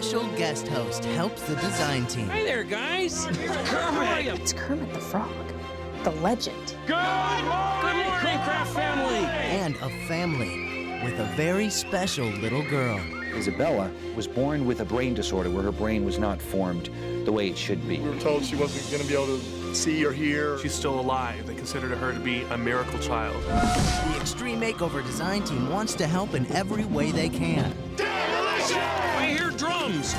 special guest host helps the design team. Hi there, guys. How are you? It's Kermit the Frog, the legend. Good morning, Craft family. And a family with a very special little girl. Isabella was born with a brain disorder where her brain was not formed the way it should be. We were told she wasn't going to be able to see or hear. She's still alive. They considered her to be a miracle child. The Extreme Makeover design team wants to help in every way they can. Demolition! I hear drums.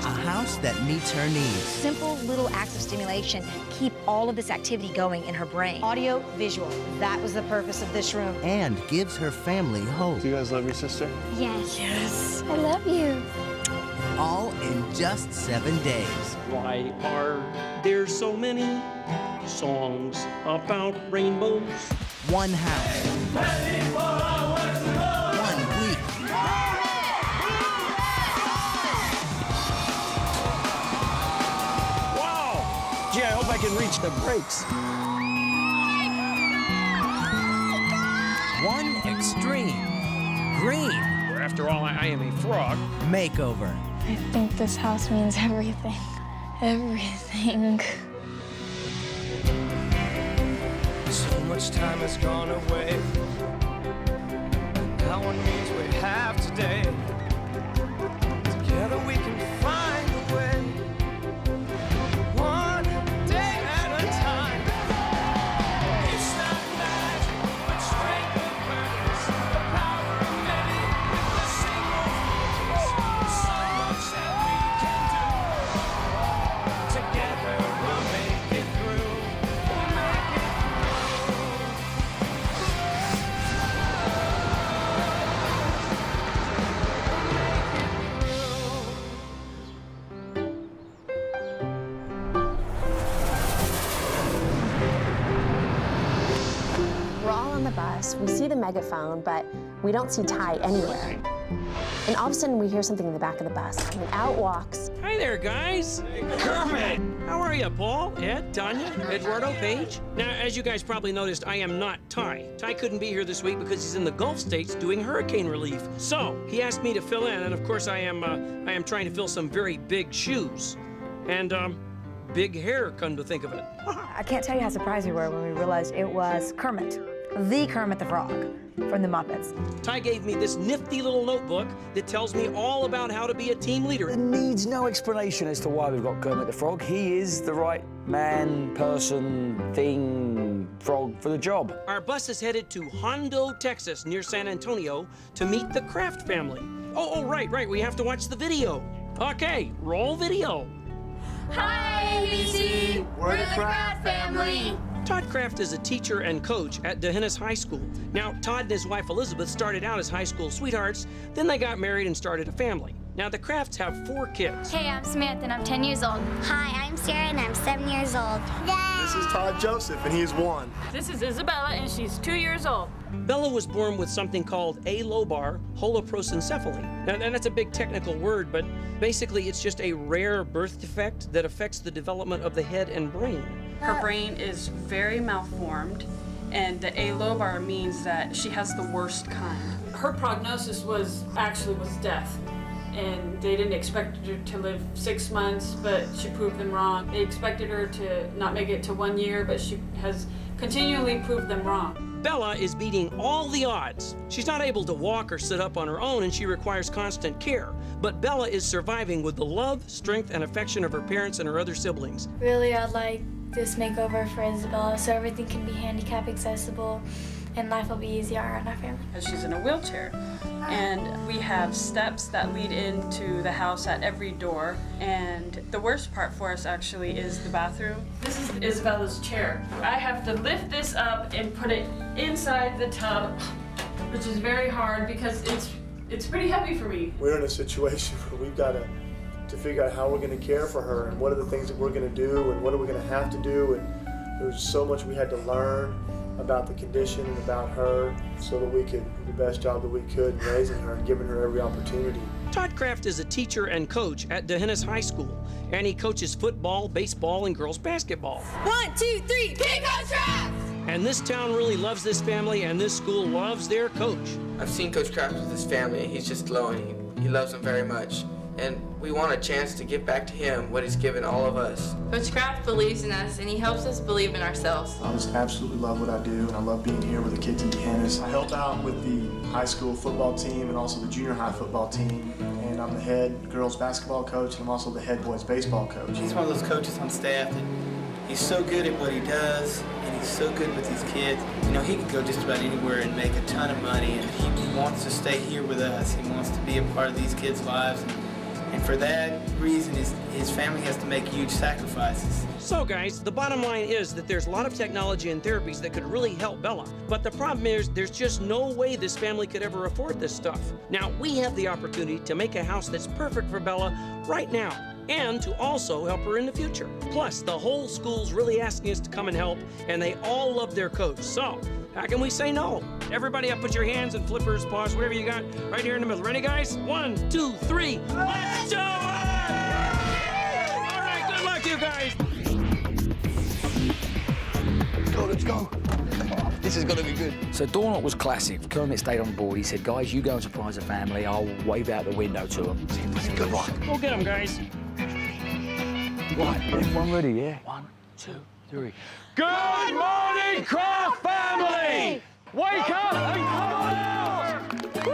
A house that meets her needs. Simple little acts of stimulation keep all of this activity going in her brain. Audio, visual. That was the purpose of this room. And gives her family hope. Do you guys love your sister? Yes. Yes. I love you. All in just 7 days. Why are there so many songs about rainbows? One house. 1 week. Wow! Gee, I hope I can reach the brakes. One extreme. Green. After all, I am a frog. Makeover. I think this house means everything. Everything. So much time has gone away. Now one means we have today. Together we can find a way. One day at a time. It's not magic, but strength of purpose. The power of many with a single focus. So much that we can do. Together we'll make it through. We'll make it We're all on the bus. We see the megaphone, but we don't see Ty anywhere. And all of a sudden, we hear something in the back of the bus. And out walks. Hi there, guys. Kermit! How are you, Paul, Ed, Tanya, Eduardo, Paige? Now, as you guys probably noticed, I am not Ty. Ty couldn't be here this week because he's in the Gulf States doing hurricane relief. So, he asked me to fill in, and of course, I am trying to fill some very big shoes. And, big hair, come to think of it. I can't tell you how surprised we were when we realized it was Kermit, the Kermit the Frog from the Muppets. Ty gave me this nifty little notebook that tells me all about how to be a team leader. There needs no explanation as to why we've got Kermit the Frog. He is the right man, person, thing, frog for the job. Our bus is headed to Hondo, Texas, near San Antonio, to meet the Craft family. Oh, right, we have to watch the video. Okay, roll video. Hi, ABC. We're the Craft family. Todd Craft is a teacher and coach at Highschool. Now, Todd and his wife Elizabeth started out as high school sweethearts, then they got married and started a family. Now, the Crafts have 4 kids. Hey, I'm Samantha, and I'm 10 years old. Hi, I'm Sarah, and I'm 7 years old. This is Todd Joseph, and he's 1. This is Isabella, and she's 2 years old. Bella was born with something called alobar holoprosencephaly. Now, and that's a big technical word, but basically it's just a rare birth defect that affects the development of the head and brain. Her brain is very malformed, and the alobar means that she has the worst kind. Her prognosis was death, and they didn't expect her to live 6 months, but she proved them wrong. They expected her to not make it to 1 year, but she has continually proved them wrong. Bella is beating all the odds. She's not able to walk or sit up on her own, and she requires constant care. But Bella is surviving with the love, strength, and affection of her parents and her other siblings. Really, I'd like this makeover for Isabella so everything can be handicap accessible and life will be easier on our family. She's in a wheelchair, and we have steps that lead into the house at every door. And the worst part for us actually is the bathroom. This is Isabella's chair. I have to lift this up and put it inside the tub, which is very hard because it's pretty heavy for me. We're in a situation where we've got to figure out how we're going to care for her and what are the things that we're going to do and what are we going to have to do. And there was so much we had to learn about the condition and about her so that we could do the best job that we could in raising her and giving her every opportunity. Todd Craft is a teacher and coach at Highschool, and he coaches football, baseball, and girls basketball. 1, 2, 3, pick up Craft! And this town really loves this family, and this school loves their coach. I've seen Coach Craft with his family, and he's just glowing. He loves them very much. And we want a chance to give back to him what he's given all of us. Coach Craft believes in us, and he helps us believe in ourselves. I just absolutely love what I do, and I love being here with the kids in Dehanis. I help out with the high school football team and also the junior high football team. And I'm the head girls basketball coach, and I'm also the head boys baseball coach. He's one of those coaches on staff that he's so good at what he does, and he's so good with these kids. You know, he could go just about anywhere and make a ton of money, and he wants to stay here with us. He wants to be a part of these kids' lives. And for that reason, his family has to make huge sacrifices. So guys, the bottom line is that there's a lot of technology and therapies that could really help Bella. But the problem is there's just no way this family could ever afford this stuff. Now, we have the opportunity to make a house that's perfect for Bella right now, and to also help her in the future. Plus, the whole school's really asking us to come and help, and they all love their coach. So, how can we say no? Everybody up, put your hands and flippers, paws, wherever you got, right here in the middle. Ready, guys? 1, 2, 3. Let's do it! All right, good luck, you guys. Go, let's go. This is going to be good. So door knock was classic. Kermit stayed on board. He said, guys, you go and surprise the family. I'll wave out the window to them. Good luck. Go get them, guys. Right, everyone ready, yeah? 1, 2, 3. Good morning, Craft family! Wake up and come on out! Woo!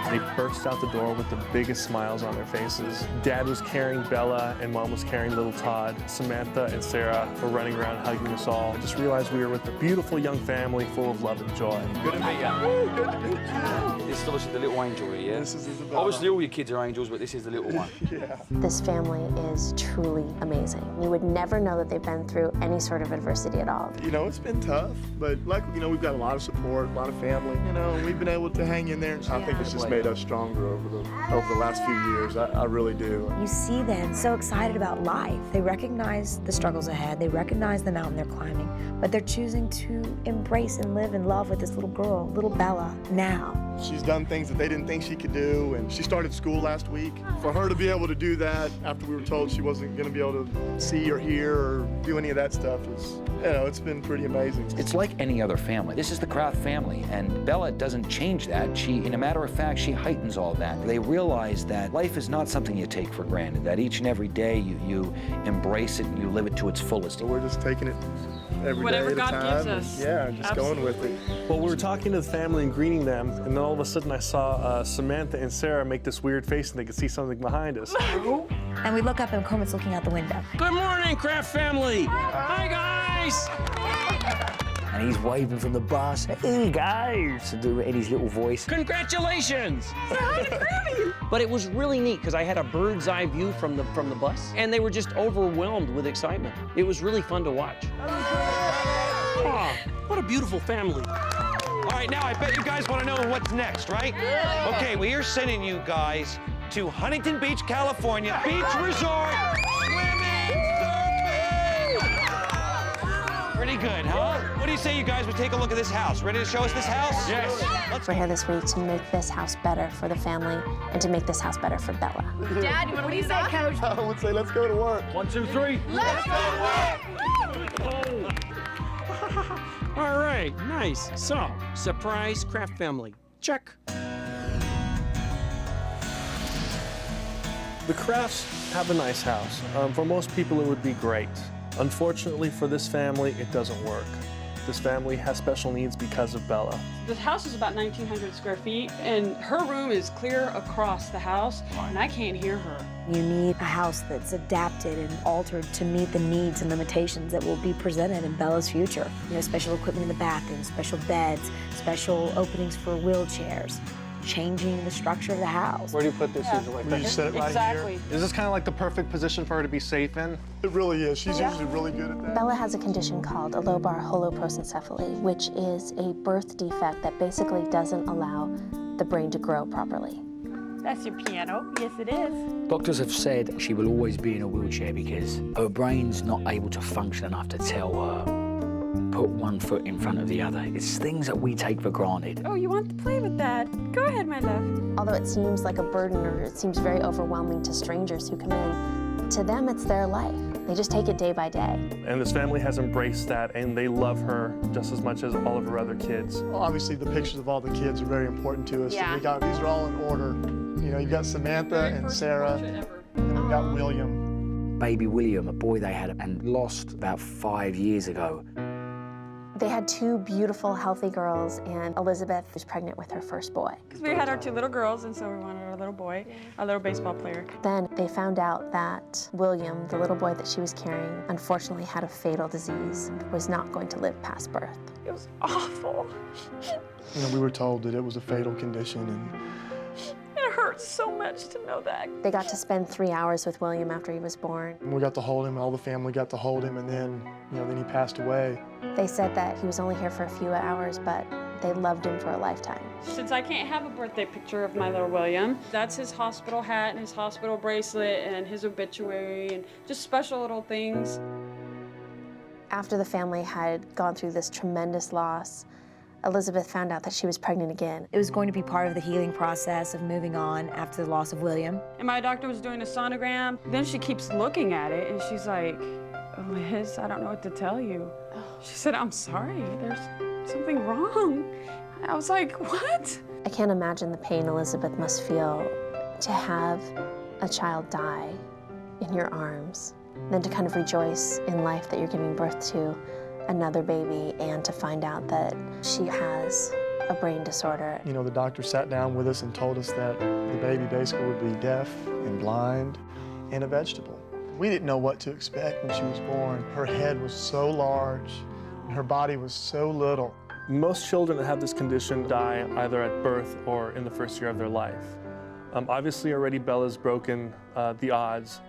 They burst out the door with the biggest smiles on their faces. Dad was carrying Bella and Mom was carrying little Todd. Samantha and Sarah were running around hugging us all. I just realized we were with a beautiful young family full of love and joy. Good to meet you. Good to meet you. This is obviously the little angel here, yeah? This is Isabella. Obviously all your kids are angels, but this is the little one. Yeah. This family is truly amazing. You would never know that they've been through any sort of adversity at all. You know, it's been tough, but luckily, you know, we've got a lot of support, a lot of family, you know, and we've been able to hang in there. I think it's just made us stronger over the last few years. I really do. You see them so excited about life. They recognize the struggles ahead. They recognize the mountain they're climbing, but they're choosing to embrace and live in love with this little girl, little Bella, now. She's done things that they didn't think she could do, and she started school last week. For her to be able to do that after we were told she wasn't going to be able to see or hear or do any of that stuff is, you know, it's been pretty amazing. It's like any other family. This is the Craft family, and Bella doesn't change that. She, in a matter of fact, she heightens all that. They realize that life is not something you take for granted, that each and every day you embrace it and you live it to its fullest. So we're just taking it every Whatever day at God a time. gives us. Yeah, just going with it. Well, we were talking to the family and greeting them, and then all of a sudden I saw Samantha and Sarah make this weird face and they could see something behind us. And we look up and Kermit's looking out the window. Good morning, Craft family. Hi, guys. And he's waving from the bus. Hey, guys! To do Eddie's little voice. Congratulations. But it was really neat because I had a bird's eye view from the bus, and they were just overwhelmed with excitement. It was really fun to watch. Oh, what a beautiful family. All right, now I bet you guys want to know what's next, right? Okay, we are sending you guys to Huntington Beach, California, beach resort, swimming, surfing. Pretty good, huh? What do you say you guys would take a look at this house? Ready to show us this house? Yes. We're here this week to make this house better for the family and to make this house better for Bella. Dad, you want to lead that, Coach? I would say let's go to work. 1, 2, 3. Let's go to work! All right, nice. So, surprise Craft family. Check. The Crafts have a nice house. For most people, it would be great. Unfortunately for this family, it doesn't work. This family has special needs because of Bella. The house is about 1,900 square feet, and her room is clear across the house, and I can't hear her. You need a house that's adapted and altered to meet the needs and limitations that will be presented in Bella's future. You know, special equipment in the bathroom, special beds, special openings for wheelchairs, changing the structure of the house. Where do you put this? Yeah. Like You set it right Exactly. here. Is this kind of like the perfect position for her to be safe in? It really is. She's usually really good at that. Bella has a condition called a lobar holoprosencephaly, which is a birth defect that basically doesn't allow the brain to grow properly. That's your piano. Yes, it is. Doctors have said she will always be in a wheelchair because her brain's not able to function enough to tell her, put one foot in front of the other. It's things that we take for granted. Oh, you want to play with that? Go ahead, my love. Although it seems like a burden or it seems very overwhelming to strangers who come in, To them, it's their life. They just take it day by day. And this family has embraced that, and they love her just as much as all of her other kids. Well, obviously, the pictures of all the kids are very important to us. Yeah. These are all in order. You know, you've got Samantha and Sarah, and then we've got William. Baby William, a boy they had and lost about 5 years ago. They had 2 beautiful, healthy girls, and Elizabeth was pregnant with her first boy. Because we had our 2 little girls, and so we wanted our little boy, our little baseball player. Then they found out that William, the little boy that she was carrying, unfortunately had a fatal disease, was not going to live past birth. It was awful. You know, we were told that it was a fatal condition, and It hurts so much to know that. They got to spend 3 hours with William after he was born. we got to hold him, all the family got to hold him, and then, then he passed away. They said that he was only here for a few hours, but they loved him for a lifetime. Since I can't have a birthday picture of my little William, that's his hospital hat and his hospital bracelet and his obituary and just special little things. After the family had gone through this tremendous loss, Elizabeth found out that she was pregnant again. It was going to be part of the healing process of moving on after the loss of William. And my doctor was doing a sonogram. Then she keeps looking at it and she's like, Liz, I don't know what to tell you. She said, I'm sorry, there's something wrong. I was like, what? I can't imagine the pain Elizabeth must feel to have a child die in your arms, then to kind of rejoice in life that you're giving birth to another baby and to find out that she has a brain disorder. You know, the doctor sat down with us and told us that the baby basically would be deaf and blind and a vegetable. We didn't know what to expect when she was born. Her head was so large and her body was so little. Most children that have this condition die either at birth or in the first year of their life. Obviously, already Bella's broken the odds.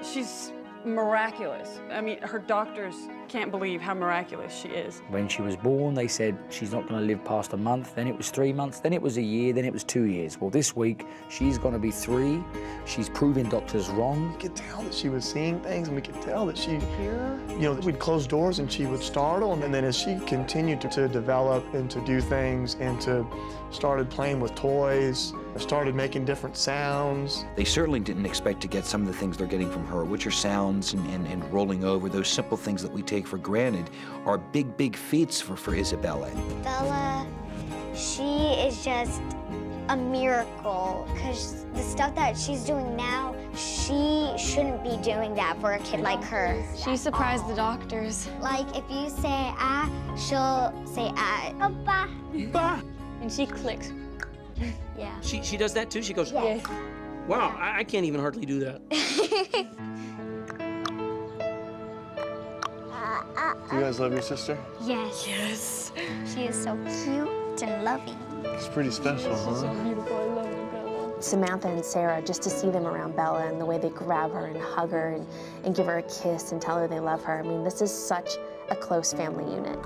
She's miraculous. I mean, her doctors can't believe how miraculous she is. When she was born, they said she's not going to live past a month, then it was 3 months, then it was a year, then it was 2 years. Well, this week, she's going to be 3. She's proving doctors wrong. We could tell that she was seeing things, and we could tell that she, we'd close doors and she would startle, and then as she continued to develop and to do things and to started playing with toys, started making different sounds. They certainly didn't expect to get some of the things they're getting from her, which are sounds and rolling over. Those simple things that we take for granted are big, big feats for Isabella. Bella, she is just a miracle, because the stuff that she's doing now, she shouldn't be doing that for a kid like her. She surprised the doctors. Like, if you say ah, she'll say ah. Papa. Bah! And she clicks. Yeah. She does that too? She goes, Yes. wow, I can't even hardly do that. Do you guys love your sister? Yes. Yes. She is so cute and loving. It's pretty special, huh? Beautiful. I love you, Bella. Samantha and Sarah, just to see them around Bella and the way they grab her and hug her and give her a kiss and tell her they love her. I mean, this is such a close family unit.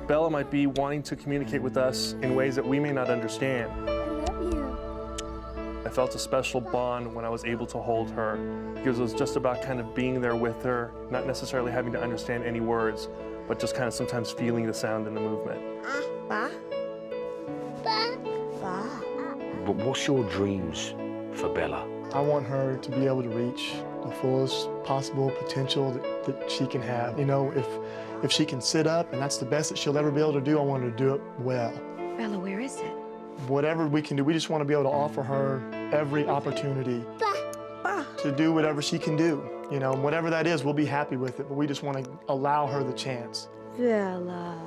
Bella might be wanting to communicate with us in ways that we may not understand. I love you. I felt a special bond when I was able to hold her, because it was just about kind of being there with her, not necessarily having to understand any words, but just kind of sometimes feeling the sound and the movement. Ba. Ba. Ba. But what's your dreams for Bella? I want her to be able to reach the fullest possible potential that she can have. You know, if she can sit up and that's the best that she'll ever be able to do, I want her to do it well. Bella, where is it? Whatever we can do, we just want to be able to offer her every opportunity to do whatever she can do. You know, whatever that is, we'll be happy with it, but we just want to allow her the chance. Bella.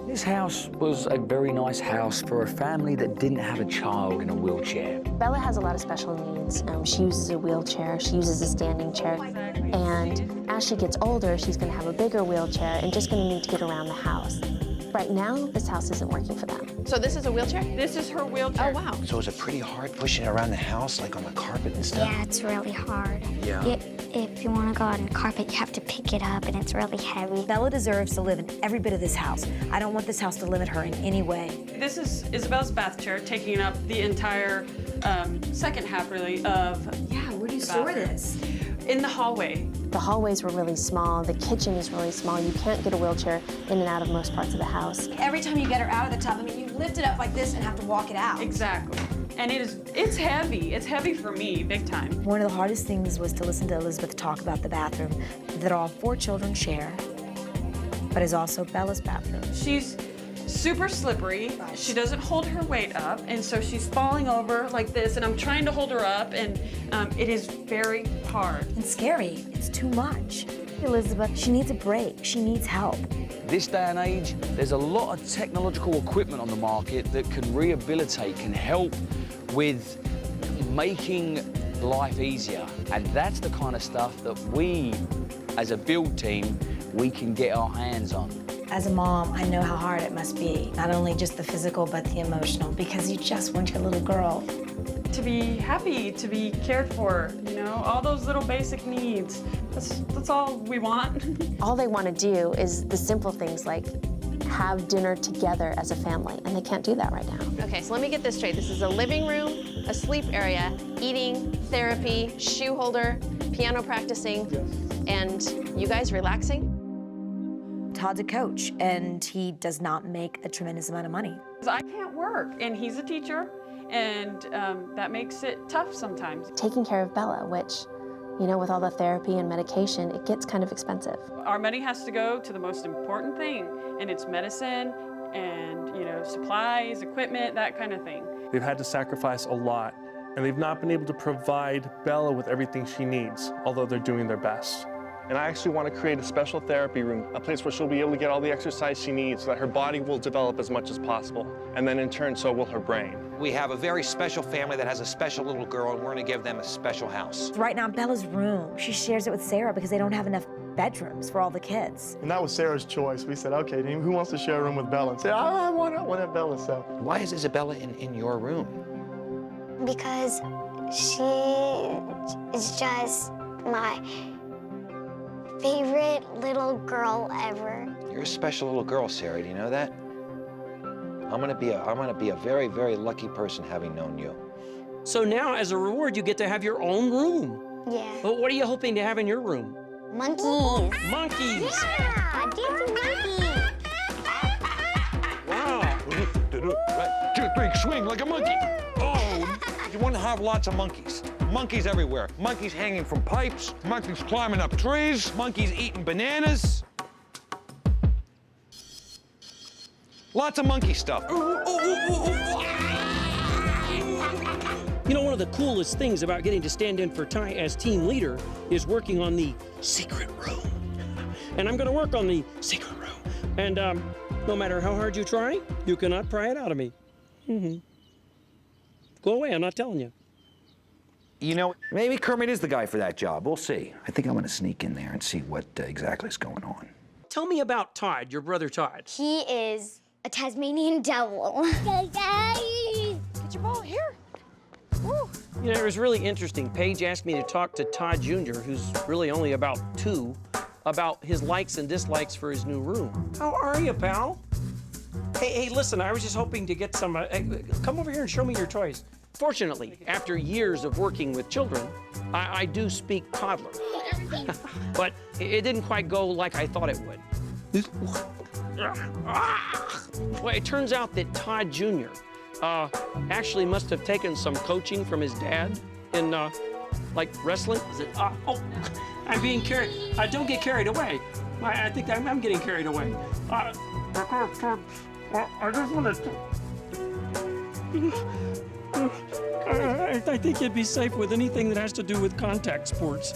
This house was a very nice house for a family that didn't have a child in a wheelchair. Bella has a lot of special needs. She uses a wheelchair, she uses a standing chair, and as she gets older, she's going to have a bigger wheelchair and just going to need to get around the house. Right now, this house isn't working for them. So this is a wheelchair? This is her wheelchair. Oh, wow. So is it pretty hard pushing it around the house, like on the carpet and stuff? Yeah, it's really hard. Yeah. If you want to go on the carpet, you have to pick it up, and it's really heavy. Bella deserves to live in every bit of this house. I don't want this house to limit her in any way. This is Isabella's bath chair, taking up the entire second half, really, of Yeah, where do you the store bathroom. this? in the hallway. The hallways were really small, the kitchen is really small. You can't get a wheelchair in and out of most parts of the house. Every time you get her out of the tub, I mean, you lift it up like this and have to walk it out. Exactly. And it's heavy. It's heavy for me, big time. One of the hardest things was to listen to Elizabeth talk about the bathroom that all 4 children share, but is also Bella's bathroom. She's super slippery. She doesn't hold her weight up, and so she's falling over like this, and I'm trying to hold her up, and it is very hard. And scary. It's too much. Elizabeth, she needs a break. She needs help. This day and age, there's a lot of technological equipment on the market that can rehabilitate, can help with making life easier. And that's the kind of stuff that we, as a build team, we can get our hands on. As a mom, I know how hard it must be, not only just the physical, but the emotional, because you just want your little girl to be happy, to be cared for, you know, all those little basic needs. That's all we want. All they want to do is the simple things like have dinner together as a family, and they can't do that right now. Okay, so let me get this straight. This is a living room, a sleep area, eating, therapy, shoe holder, piano practicing, and you guys relaxing? Todd's a coach, and he does not make a tremendous amount of money. I can't work, and he's a teacher, and that makes it tough sometimes. Taking care of Bella, which, you know, with all the therapy and medication, it gets kind of expensive. Our money has to go to the most important thing, and it's medicine and, you know, supplies, equipment, that kind of thing. They've had to sacrifice a lot, and they've not been able to provide Bella with everything she needs, although they're doing their best. And I actually want to create a special therapy room, a place where she'll be able to get all the exercise she needs so that her body will develop as much as possible. And then in turn, so will her brain. We have a very special family that has a special little girl, and we're going to give them a special house. Right now, Bella's room, she shares it with Sarah because they don't have enough bedrooms for all the kids. And that was Sarah's choice. We said, okay, who wants to share a room with Bella? And say, I want to Bella. So Why is Isabella in your room? Because she is just my favorite little girl ever. You're a special little girl, Sarah. Do you know that? I'm gonna be a very, very lucky person having known you. So now, as a reward, you get to have your own room. Yeah. But what are you hoping to have in your room? Monkeys. Monkeys. Yeah, dancing monkeys. Wow. 1, 2, 3, swing like a monkey. Oh, you want to have lots of monkeys. Monkeys everywhere. Monkeys hanging from pipes, monkeys climbing up trees, monkeys eating bananas. Lots of monkey stuff. You know, one of the coolest things about getting to stand in for Ty as team leader is working on the secret room. And I'm going to work on the secret room. And no matter how hard you try, you cannot pry it out of me. Go away, I'm not telling you. You know, maybe Kermit is the guy for that job. We'll see. I think I'm gonna sneak in there and see what exactly is going on. Tell me about Todd, your brother Todd. He is a Tasmanian devil. Get your ball here. Woo. You know, it was really interesting. Paige asked me to talk to Todd Jr., who's really only about 2, about his likes and dislikes for his new room. How are you, pal? Hey, listen, I was just hoping to get some, come over here and show me your toys. Fortunately, after years of working with children, I do speak toddler. But it didn't quite go like I thought it would. Well, it turns out that Todd Jr. Actually must have taken some coaching from his dad in, like, wrestling. Is it, oh, I'm being carried. Don't get carried away. I think I'm getting carried away. I just want to... I think you'd be safe with anything that has to do with contact sports.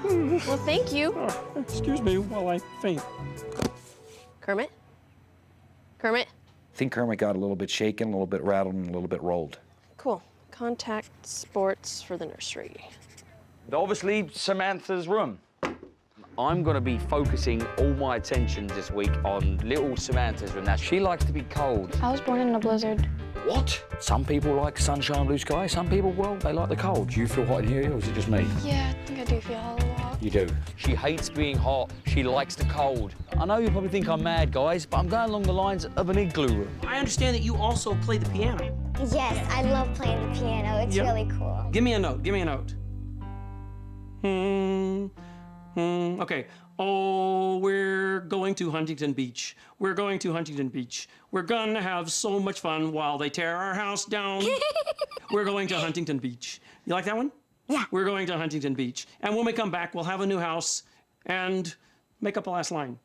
Well, thank you. Excuse me while I faint. Kermit? Kermit? I think Kermit got a little bit shaken, a little bit rattled, and a little bit rolled. Cool. Contact sports for the nursery. Obviously, Samantha's room. I'm going to be focusing all my attention this week on little Samantha's room. Now, she likes to be cold. I was born in a blizzard. What? Some people like sunshine, blue sky. Some people, well, they like the cold. Do you feel hot in here, or is it just me? Yeah, I think I do feel a little hot. You do. She hates being hot. She likes the cold. I know you probably think I'm mad, guys, but I'm going along the lines of an igloo room. I understand that you also play the piano. Yes, I love playing the piano. It's really cool. Give me a note. Give me a note. Okay. Oh, we're going to Huntington Beach. We're going to Huntington Beach. We're gonna have so much fun while they tear our house down. We're going to Huntington Beach. You like that one? Yeah. We're going to Huntington Beach. And when we come back, we'll have a new house and make up the last line.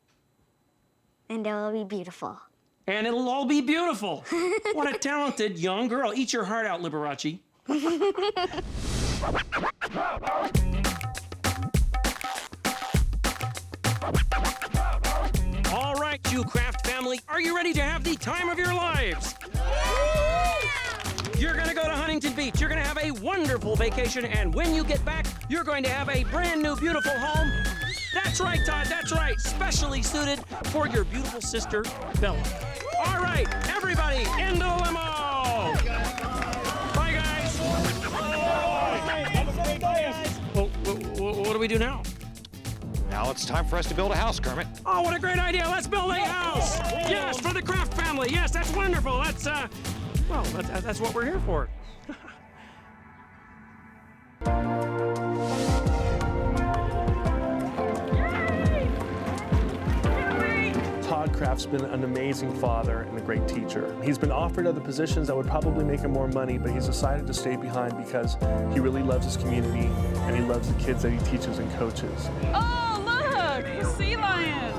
And it will be beautiful. And it'll all be beautiful. What a talented young girl. Eat your heart out, Liberace. All right, you Craft family, are you ready to have the time of your lives? You're gonna go to Huntington Beach. You're gonna have a wonderful vacation, and when you get back, you're going to have a brand new, beautiful home. That's right, Todd, that's right. Specially suited for your beautiful sister, Bella. All right, everybody, into the limo! Bye, guys. Well, what do we do now? Now it's time for us to build a house, Kermit. Oh, what a great idea. Let's build a house. Yes, for the Craft family. Yes, that's wonderful. That's, well, that's what we're here for. Todd Craft's been an amazing father and a great teacher. He's been offered other positions that would probably make him more money, but he's decided to stay behind because he really loves his community and he loves the kids that he teaches and coaches. Oh, look! The sea lion!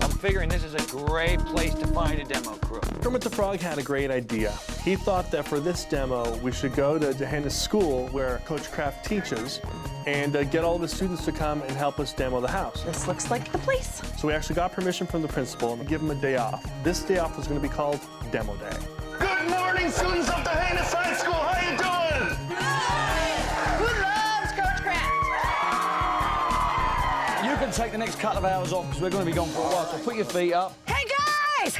I'm figuring this is a great place to find a demo crew. Kermit the Frog had a great idea. He thought that for this demo, we should go to Johanna's school where Coach Craft teaches and get all the students to come and help us demo the house. This looks like the place. So we actually got permission from the principal and give him a day off. This day off was going to be called Demo Day. Good morning, students of the High School. How you doing? Who loves Coach Craft? You can take the next couple of hours off because we're going to be gone for a while, so put your feet up. Hey, guys!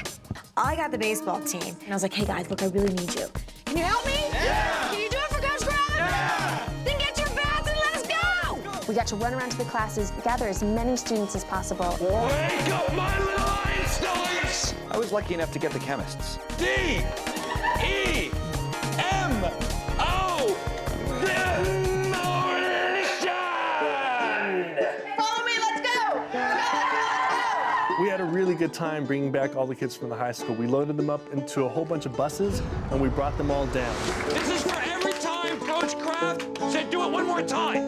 I got the baseball team. And I was like, hey, guys, look, I really need you. Can you help me? Yeah! Can you do it for Coach Craft? Yeah! Then get your bats and let's go! We got to run around to the classes, gather as many students as possible. Wake up, my little Einsteins! I was lucky enough to get the chemists. D-E-M-O! Demolition! Follow me, let's go! We had a really good time bringing back all the kids from the high school. We loaded them up into a whole bunch of buses and we brought them all down. This is for every time Coach Craft said do it one more time.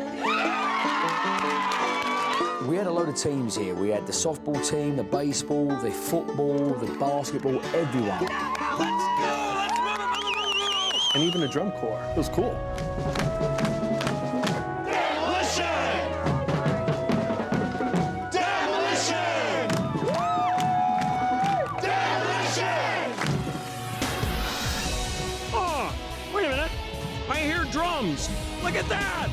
We had a load of teams here. We had the softball team, the baseball, the football, the basketball, everyone. And even a drum corps. It was cool. Demolition! Demolition! Demolition! Oh, wait a minute. I hear drums. Look at that.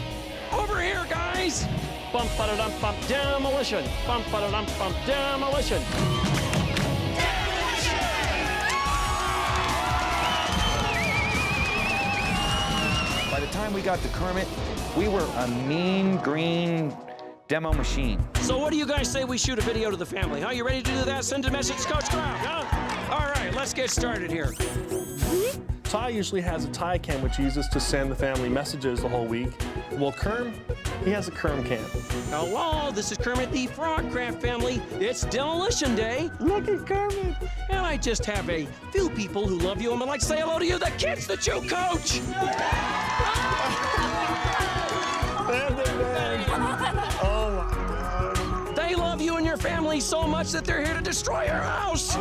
Over here, guys. Bump, ba-da-dum, bump, demolition. Bump, ba-da-dum, bump, demolition. By the time we got to Kermit, we were a mean green demo machine. So what do you guys say we shoot a video to the family? Huh? You ready to do that? Send a message to Coach Craft, huh? All right, let's get started here. Ty usually has a Ty cam which he uses to send the family messages the whole week. Well, Kerm, he has a Kerm cam. Hello, this is Kermit the Frog Craft family. It's Demolition Day. Look at Kermit. And I just have a few people who love you and would like to say hello to you, the kids that you coach. Oh my God. They love you and your family so much that they're here to destroy your house.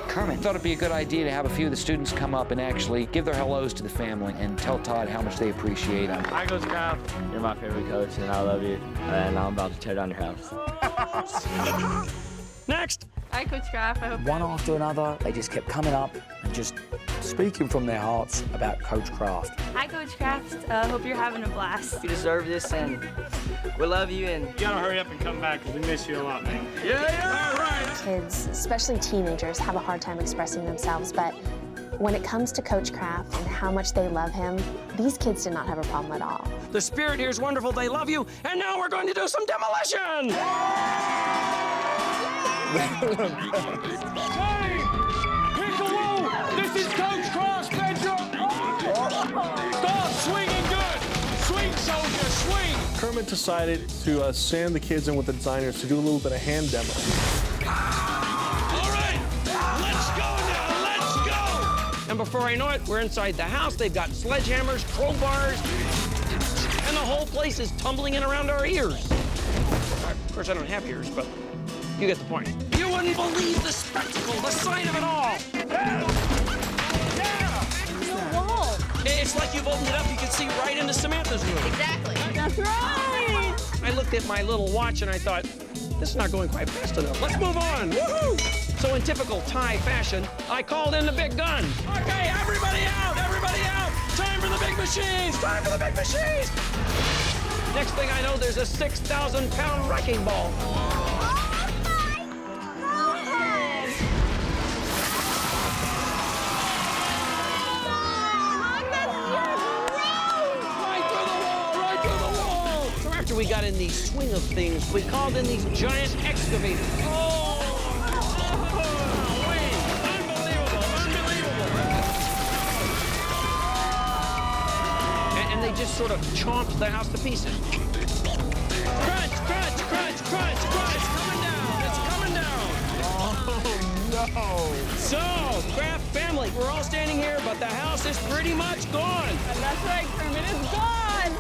Kermit thought it'd be a good idea to have a few of the students come up and actually give their hellos to the family and tell Todd how much they appreciate him. Hi, Coach Craft. You're my favorite coach, and I love you. And I'm about to tear down your house. Next. Hi, Coach Craft. I hope One after another, they just kept coming up and just speaking from their hearts about Coach Craft. Hi, Coach Craft. Hope you're having a blast. You deserve this, and we love you, and You gotta hurry up and come back, because we miss you a lot, man. All right. Kids, especially teenagers, have a hard time expressing themselves, but when it comes to Coach Craft and how much they love him, these kids did not have a problem at all. The spirit here is wonderful. They love you. And now we're going to do some demolition. Hey! Piccolo! This is Coach Craft's bedroom! department decided to send the kids in with the designers to do a little bit of hand demo. All right, let's go now, let's go! And before I know it, we're inside the house. They've got sledgehammers, crowbars, and the whole place is tumbling in around our ears. Of course, I don't have ears, but you get the point. You wouldn't believe the spectacle, the sight of it all. Wall. It's like you've opened it up, you can see right into Samantha's room. Exactly. That's right. I looked at my little watch and I thought, this is not going quite fast enough. Let's move on. Woohoo! So in typical Thai fashion, I called in the big gun. Okay, everybody out! Everybody out! Time for the big machines! Time for the big machines! Next thing I know, there's a 6,000-pound wrecking ball. After we got in the swing of things, we called in these giant excavators. Oh! Wait! Unbelievable! Unbelievable! And they just sort of chomped the house to pieces. Crunch! Crunch! Crunch! Crunch! Crunch! It's coming down! It's coming down! Oh, no! So, Craft family, we're all standing here, but the house is pretty much gone. And that's right, Kermit, it's gone!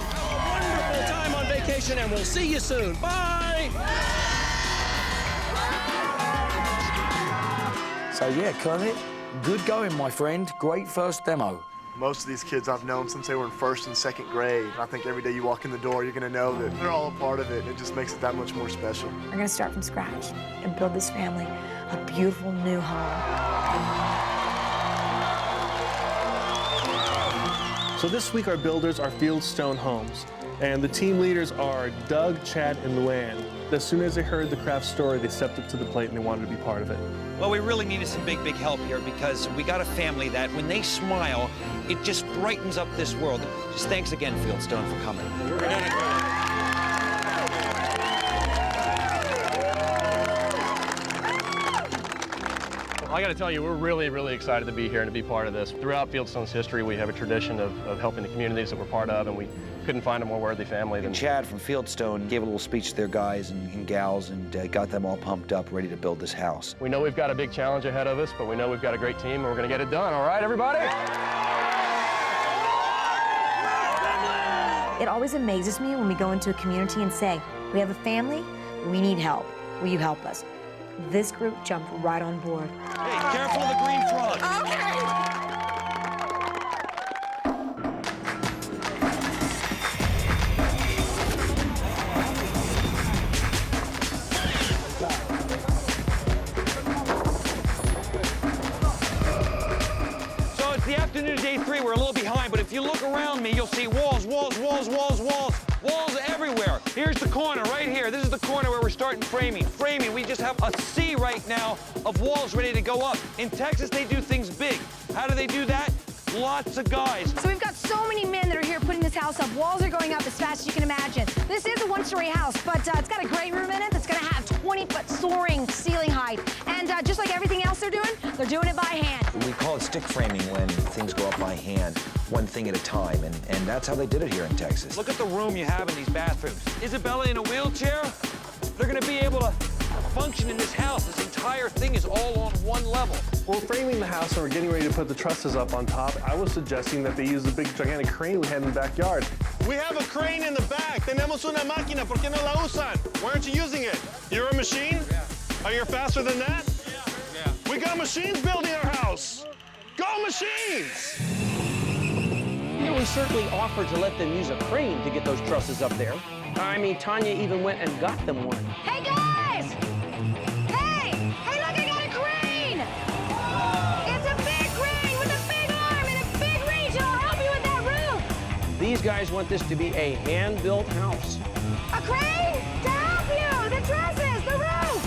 Wonderful time on vacation, and we'll see you soon. Bye! So yeah, Kermit, good going, my friend. Great first demo. Most of these kids I've known since they were in 1st and 2nd grade. I think every day you walk in the door, you're gonna know that they're all a part of it, and it just makes it that much more special. We're gonna start from scratch and build this family a beautiful new home. So this week our builders are Fieldstone Homes, and the team leaders are Doug, Chad, and Luann. As soon as they heard the Craft story, they stepped up to the plate and they wanted to be part of it. Well, we really needed some big help here because we got a family that when they smile, it just brightens up this world. Just thanks again, Fieldstone, for coming. I got to tell you, we're really, really excited to be here and to be part of this. Throughout Fieldstone's history, we have a tradition of helping the communities that we're part of, and we couldn't find a more worthy family than... And Chad from Fieldstone gave a little speech to their guys and gals and got them all pumped up, ready to build this house. We know we've got a big challenge ahead of us, but we know we've got a great team, and we're going to get it done. All right, everybody? It always amazes me when we go into a community and say, we have a family, we need help. Will you help us? This group jumped right on board. Hey, careful of the green frog. So it's the afternoon of day 3. We're a little behind, but if you look around me, you'll see walls, walls, walls, walls, walls. Walls everywhere. Here's the corner right here. This is the corner where we're starting framing. Framing, we just have a sea right now of walls ready to go up. In Texas, they do things big. How do they do that? Lots of guys. So we've got so many men that are here putting this house up. Walls are going up as fast as you can imagine. This is a one-story house, but it's got a great room in it that's gonna have 20-foot soaring ceiling height. And just like everything else they're doing it by hand. We call it stick framing when things go up by hand, one thing at a time, and that's how they did it here in Texas. Look at the room you have in these bathrooms. Isabella in a wheelchair, they're gonna be able to function in this house. This entire thing is all on one level. We're framing the house and we're getting ready to put the trusses up on top. I was suggesting that they use the big gigantic crane we had in the backyard. We have a crane in the back. Tenemos una máquina. ¿Por qué no la usan? Why aren't you using it? You're a machine? Yeah. Are you faster than that? Yeah. We got machines building our house. Go machines! You know, we certainly offered to let them use a crane to get those trusses up there. I mean, Tanya even went and got them one. Hey, guys! Hey! Hey, look, I got a crane! It's a big crane with a big arm and a big reach, and I'll help you with that roof! These guys want this to be a hand-built house. A crane? To help you! The trusses! The roof!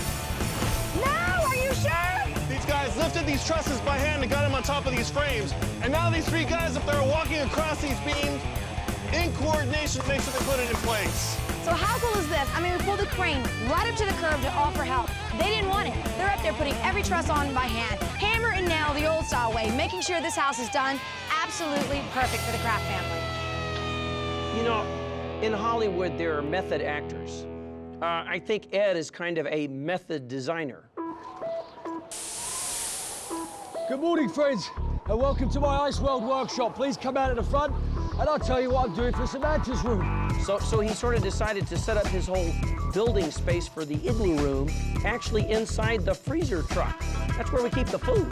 Now, are you sure? These guys lifted these trusses by hand and got them on top of these frames. And now these 3 guys up there are walking across these beams in coordination to make sure they put it in place. So how cool is this? I mean, we pulled the crane right up to the curb to offer help. They didn't want it. They're up there putting every truss on by hand. Hammer and nail the old style way, making sure this house is done absolutely perfect for the Craft family. You know, In Hollywood, there are method actors. I think Ed is kind of a method designer. Good morning, friends, and welcome to my Ice World workshop. Please come out at the front, and I'll tell you what I'm doing for Samantha's room. So he sort of decided to set up his whole building space for the Igloo Room actually inside the freezer truck. That's where we keep the food.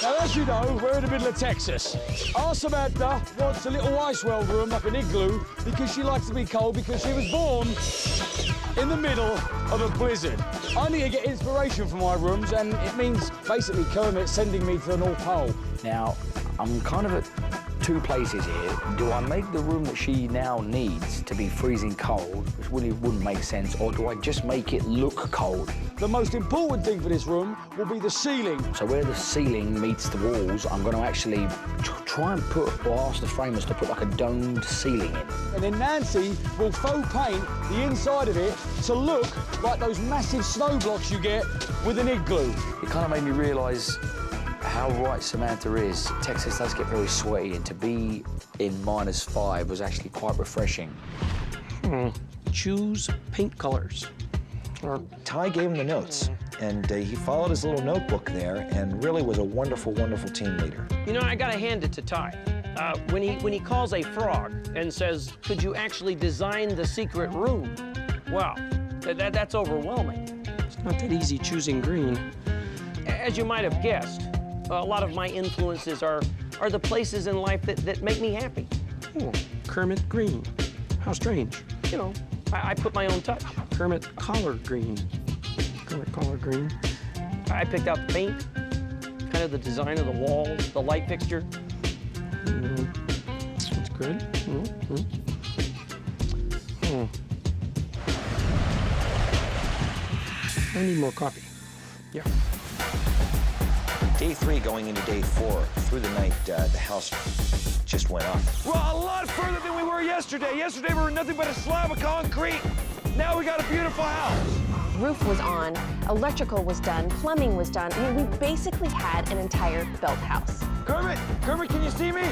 Now, as you know, we're in the middle of Texas. Our Samantha wants a little Ice World room, like an igloo, because she likes to be cold because she was born in the middle of a blizzard. I need to get inspiration for my rooms, and it means basically Kermit sending me to the North Pole. Now, I'm kind of at two places here. Do I make the room that she now needs to be freezing cold, which really wouldn't make sense, or do I just make it look cold? The most important thing for this room will be the ceiling. So where the ceiling meets the walls, I'm going to actually try and put, or ask the framers to put like a domed ceiling in. And then Nancy will faux paint the inside of it to look like those massive snow blocks you get with an igloo. It kind of made me realise how right Samantha is. Texas does get very sweaty, and to be in -5 was actually quite refreshing. Choose paint colors. Ty gave him the notes, and he followed his little notebook there, and really was a wonderful, wonderful team leader. You know, I gotta hand it to Ty. When he calls a frog and says, "Could you actually design the secret room?" Well, that's overwhelming. It's not that easy choosing green. As you might have guessed, a lot of my influences are the places in life that make me happy. Kermit green. How strange. You know, I put my own touch. Kermit collard green. Kermit collard green. I picked out the paint, kind of the design of the walls, the light fixture. That's good. I need more coffee. Yeah. Day 3 going into day 4, through the night, the house just went up. We're a lot further than we were yesterday. Yesterday we were nothing but a slab of concrete. Now we got a beautiful house. Roof was on, electrical was done, plumbing was done. I mean, we basically had an entire built house. Kermit, can you see me?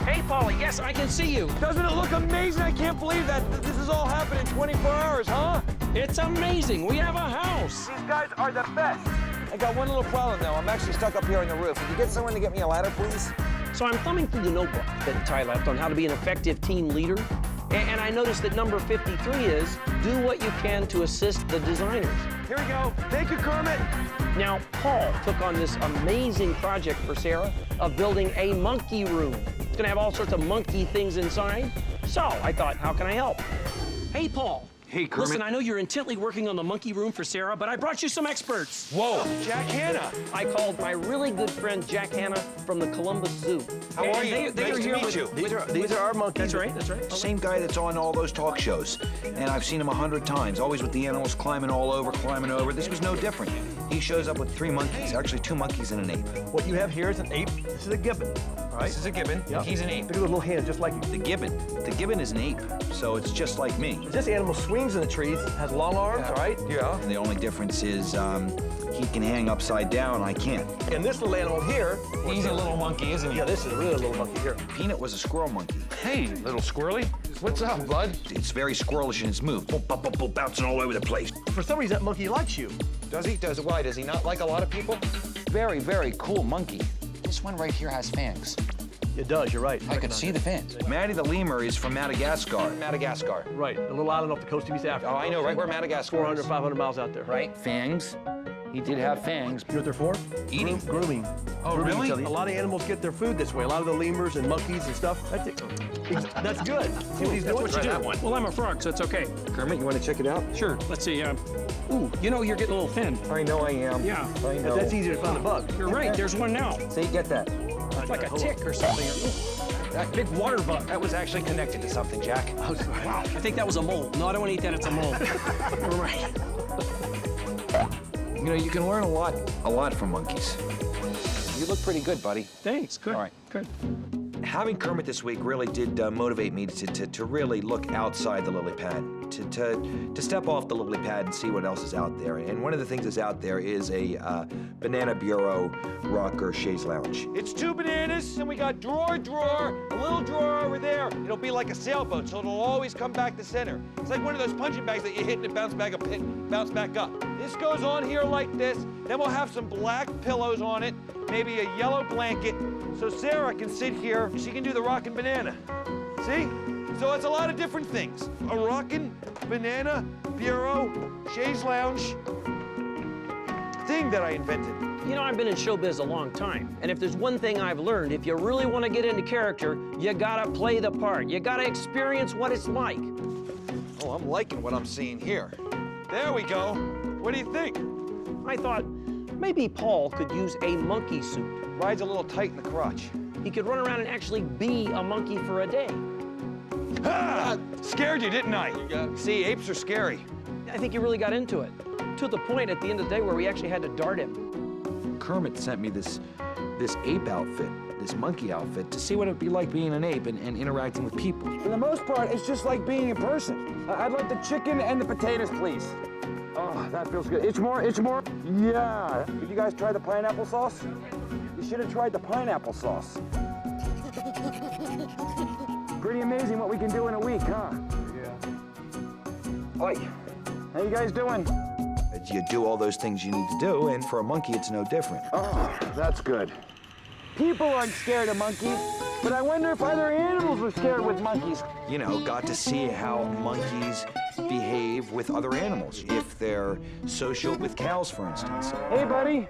Hey, Paulie, yes, I can see you. Doesn't it look amazing? I can't believe that this has all happened in 24 hours, huh? It's amazing. We have a house. These guys are the best. I got one little problem, though. I'm actually stuck up here on the roof. Could you get someone to get me a ladder, please? So I'm thumbing through the notebook that Ty left on how to be an effective team leader. And I noticed that number 53 is, do what you can to assist the designers. Here we go. Thank you, Kermit. Now, Paul took on this amazing project for Sarah of building a monkey room. It's gonna have all sorts of monkey things inside. So I thought, how can I help? Hey, Paul. Hey, Kermit. Listen, I know you're intently working on the monkey room for Sarah, but I brought you some experts. Whoa, Jack Hanna. I called my really good friend Jack Hanna from the Columbus Zoo. How are you? They Nice are to here meet with you. These are our monkeys. That's right, that's right. Same guy that's on all those talk shows. And I've seen him 100 times, always with the animals climbing all over, climbing over. This was no different. He shows up with 3 monkeys, actually 2 monkeys and an ape. What you have here is an ape. This is a gibbon. All right? This is a gibbon, Yep. he's an ape. Look at the little hand, just like you. The gibbon is an ape, so it's just like me. This animal swings in the trees, has long arms, all right? Yeah. And the only difference is he can hang upside down, I can't. And this little animal here... He's a little monkey, isn't he? Yeah, this is a really little monkey here. Peanut was a squirrel monkey. Hey, little squirrely. What's up, bud? It's very squirrelish in its move. Boop, boop, boop, boop, bouncing all over the place. For some reason, that monkey likes you. Does he? Why? Does he not like a lot of people? Very, very cool monkey. This one right here has fangs. It does, you're right. I can see the fangs. Maddie the lemur is from Madagascar. Madagascar. Right, a little island off the coast of East Africa. Oh, I know, right where Madagascar 400, is. 500 miles out there. Right? Fangs. He did have fangs. You know what they're for? Eating. Grooming. Oh, Grooming really? each other. A lot of animals get their food this way. A lot of the lemurs and monkeys and stuff. That's it. That's good. See what he's doing? That's what you do. Well, I'm a frog, so it's okay. Kermit, you want to check it out? Sure. Let's see. Ooh, you know, you're getting a little thin. I know I am. Yeah. I know. That's easier to find a bug. You're right. There's one now. See, get that. It's like a tick or something. Ooh, that big water bug. That was actually connected to something, Jack. Oh, wow. I think that was a mole. No, I don't want to eat that. It's a mole. You're right. You know, you can learn a lot from monkeys. You look pretty good, buddy. Thanks. Good. All right. Good. Having Kermit this week really did motivate me to really look outside the lily pad, to step off the lily pad and see what else is out there. And one of the things that's out there is a banana bureau rocker chaise lounge. It's 2 bananas, and we got drawer, a little drawer over there. It'll be like a sailboat, so it'll always come back to center. It's like one of those punching bags that you hit and it bounces back up. This goes on here like this. Then we'll have some black pillows on it, maybe a yellow blanket, so Sarah can sit here. She can do the rockin' banana. See? So it's a lot of different things. A rockin' banana bureau chaise lounge thing that I invented. You know, I've been in showbiz a long time, and if there's one thing I've learned, if you really want to get into character, you gotta play the part. You gotta experience what it's like. Oh, I'm liking what I'm seeing here. There we go. What do you think? I thought maybe Paul could use a monkey suit. Rides a little tight in the crotch. He could run around and actually be a monkey for a day. Ah! Scared you, didn't I? See, apes are scary. I think he really got into it, to the point at the end of the day where we actually had to dart him. Kermit sent me this ape outfit, this monkey outfit, to see what it'd be like being an ape and interacting with people. For the most part, it's just like being a person. I'd like the chicken and the potatoes, please. Oh, that feels good. It's more. Yeah. Did you guys try the pineapple sauce? You should have tried the pineapple sauce. Pretty amazing what we can do in a week, huh? Yeah. Oi, how you guys doing? You do all those things you need to do, and for a monkey, it's no different. Oh, that's good. People aren't scared of monkeys, but I wonder if other animals were scared with monkeys. You know, got to see how monkeys behave with other animals, if they're social with cows, for instance. Hey, buddy.